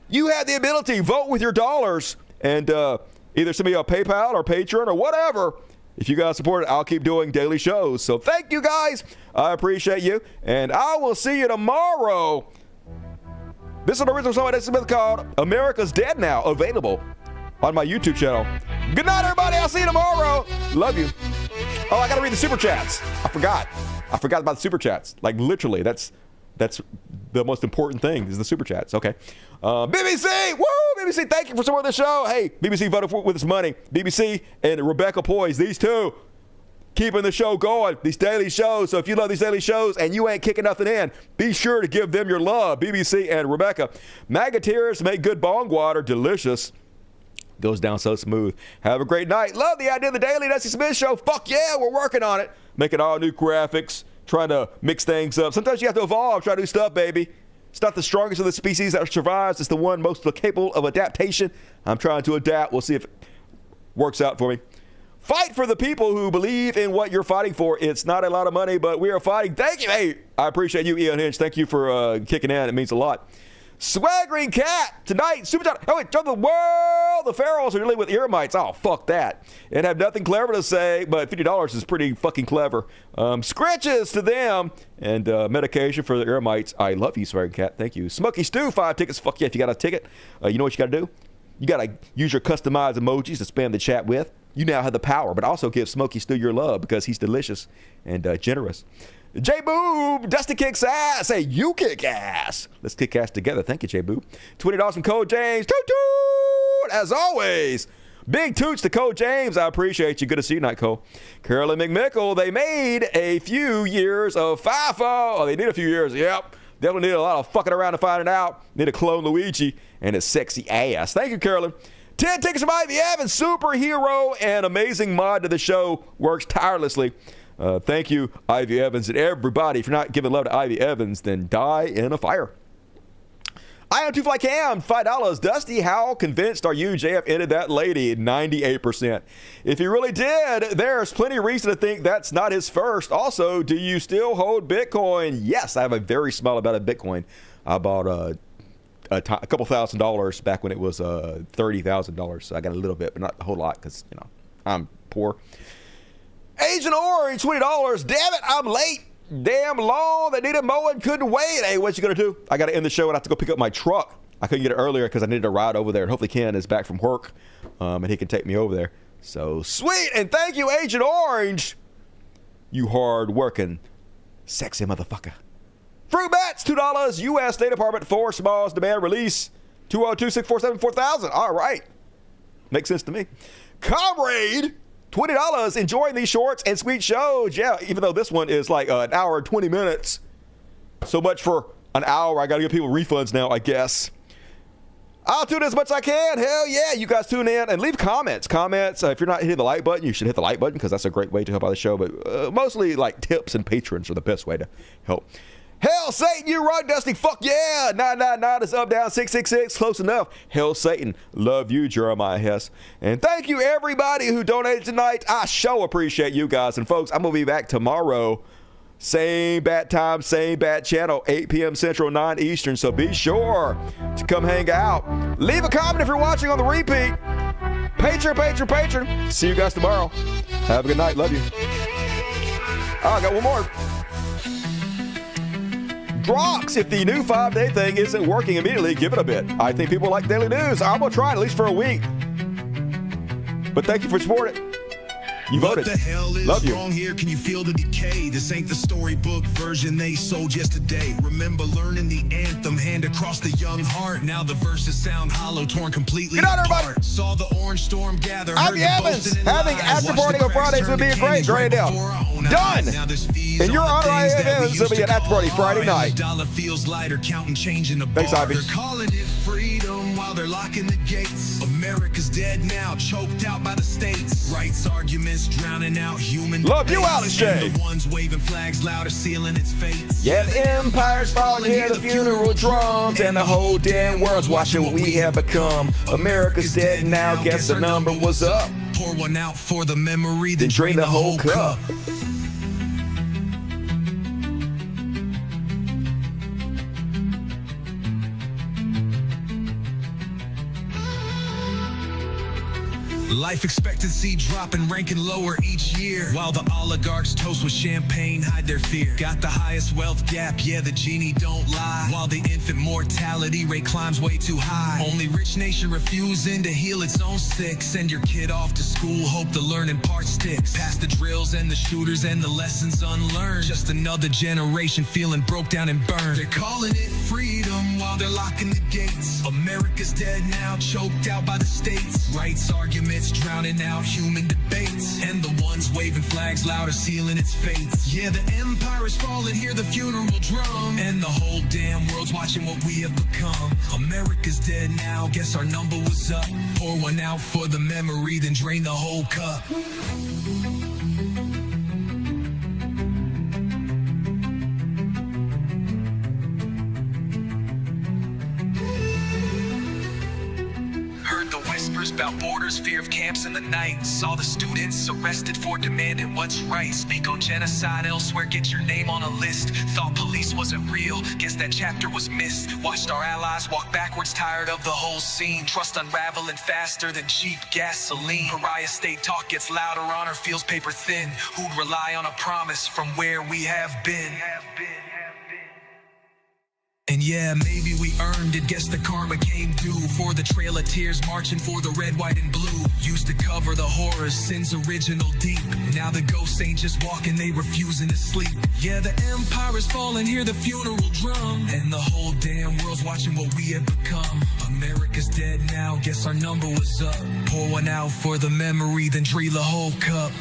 C: you have the ability, vote with your dollars, and either send me a PayPal or Patreon or whatever. If you guys support it, I'll keep doing daily shows. So thank you guys. I appreciate you. And I will see you tomorrow. This is an original song by Smith called America's Dead Now, available on my YouTube channel. Good night, everybody. I'll see you tomorrow. Love you. Oh, I got to read the super chats. I forgot about the super chats. Like literally, that's the most important thing is the super chats. Okay. BBC, woo! BBC, thank you for supporting the show. Hey, BBC voted with its money. BBC and Rebecca Poise, these two, keeping the show going, these daily shows. So if you love these daily shows and you ain't kicking nothing in, be sure to give them your love, BBC and Rebecca. Magateers make good bong water, delicious. Goes down so smooth. Have a great night. Love the idea of the Daily Dusty Smith Show. Fuck yeah, we're working on it. Making all new graphics, trying to mix things up. Sometimes you have to evolve, try to do stuff, baby. It's not the strongest of the species that survives. It's the one most capable of adaptation. I'm trying to adapt. We'll see if it works out for me. Fight for the people who believe in what you're fighting for. It's not a lot of money, but we are fighting. Thank you. Hey, I appreciate you, Ian Hinch. Thank you for kicking in. It means a lot. Swaggering Cat tonight. Super John. Oh, wait, the world. The Pharaohs are dealing with earmites. Oh, fuck that. And have nothing clever to say, but $50 is pretty fucking clever. Scratches to them and medication for the earmites. I love you, Swaggering Cat. Thank you. Smoky Stew, 5 tickets. Fuck yeah, if you got a ticket. You know what you got to do? You got to use your customized emojis to spam the chat with. You now have the power, but also give Smoky Stew your love because he's delicious and generous. J-Boob, Dusty kicks ass. Hey, you kick ass. Let's kick ass together. Thank you, J-Boob. $20 from Code James. Toot toot. As always, big toots to Code James. I appreciate you. Good to see you tonight, Cole. Carolyn McMickle, they made a few years of FIFO. Oh, they need a few years. Yep. Definitely need a lot of fucking around to find it out. Need to clone Luigi and his sexy ass. Thank you, Carolyn. 10 tickets from Ivy Evans, superhero and amazing mod to the show. Works tirelessly. Thank you, Ivy Evans, and everybody. If you're not giving love to Ivy Evans, then die in a fire. I am 2Fly Cam, $5. Dusty, how convinced are you JF ended that lady? 98%. If he really did, there's plenty of reason to think that's not his first. Also, do you still hold Bitcoin? Yes, I have a very small amount of Bitcoin. I bought a couple $1,000s back when it was $30,000. So I got a little bit, but not a whole lot because, you know, I'm poor. Agent Orange, $20. Damn it, I'm late. Damn long. They needed mowing, couldn't wait. Hey, what you gonna do? I gotta end the show and I have to go pick up my truck. I couldn't get it earlier because I needed a ride over there. And hopefully Ken is back from work and he can take me over there. So sweet. And thank you, Agent Orange. You hard-working, sexy motherfucker. Fruit Bats, $2. U.S. State Department, 4 smalls, demand release. 202-647-4000. All right. Makes sense to me. Comrade, $20. Enjoying these shorts and sweet shows. Yeah, even though this one is like an hour and 20 minutes. So much for an hour. I got to give people refunds now, I guess. I'll tune in as much as I can. Hell yeah. You guys tune in and leave comments. If you're not hitting the like button, you should hit the like button because that's a great way to help out the show. But mostly like tips and patrons are the best way to help. Hell Satan, you run, Dusty. Fuck yeah. 999 is up, down, 666. Close enough. Hell Satan. Love you, Jeremiah Hess. And thank you, everybody who donated tonight. I sure appreciate you guys. And folks, I'm going to be back tomorrow. Same bat time, same bat channel, 8 p.m. Central, 9 Eastern. So be sure to come hang out. Leave a comment if you're watching on the repeat. Patron. See you guys tomorrow. Have a good night. Love you. Oh, I got one more. Drops, if the new 5-day thing isn't working immediately, give it a bit. I think people like daily news. I'm going to try it at least for a week. But thank you for supporting it. You voted.
F: What the hell is
C: Love you.
F: wrong here? Can you feel the decay? This ain't the storybook version they sold yesterday. Remember learning the anthem, hand across the young heart. Now the verses sound hollow, torn completely
C: Good night,
F: apart.
C: everybody.
F: Saw the orange storm gather.
C: Ivy Evans, having after party on Fridays would be a great deal. Done. In your honor, Ivy Evans, there'll be an after party Friday night.
F: Dollar feels lighter, counting change in the
C: Thanks,
F: bar.
C: Ivy.
F: They're calling it freedom while they're locking the gates. America's dead now, choked out by the states. Rights arguments drowning out human
C: Love you,
F: debates.
C: Alex J.
F: And the ones waving flags louder, sealing its fate.
C: Yeah, the empire's falling, hear the funeral drums, and the whole damn world's watching what we have become. America's dead now, guess the number was up.
F: Pour one out for the memory,
C: Then drain the whole cup.
F: Life expectancy dropping, ranking lower each year. While the oligarchs toast with champagne, hide their fear. Got the highest wealth gap, yeah, the genie don't lie. While the infant mortality rate climbs way too high. Only rich nation refusing to heal its own sick. Send your kid off to school, hope the learning part sticks. Past the drills and the shooters and the lessons unlearned. Just another generation feeling broke down and burned. They're calling it freedom while they're locking the gates. America's dead now, choked out by the states. Rights arguments drowning out human debates. And the ones waving flags louder, sealing its fates. Yeah, the empire is falling, hear the funeral drum. And the whole damn world's watching what we have become. America's dead now, guess our number was up. Pour one out for the memory, then drain the whole cup. Heard the whisper whispers about borders, fear of camps in the night. Saw the students arrested for demanding what's right. Speak on genocide elsewhere, get your name on a list. Thought police wasn't real, guess that chapter was missed. Watched our allies walk backwards, tired of the whole scene. Trust unraveling faster than cheap gasoline. Pariah state talk gets louder, honor feels paper thin. Who'd rely on a promise from where we have been? And yeah, maybe we earned it, guess the karma came due. For the trail of tears, marching for the red, white, and blue. Used to cover the horrors, sin's original deep. Now the ghosts ain't just walking, they refusing to sleep. Yeah, the empire is falling, hear the funeral drum. And the whole damn world's watching what we have become. America's dead now, guess our number was up. Pour one out for the memory, then drill a whole cup.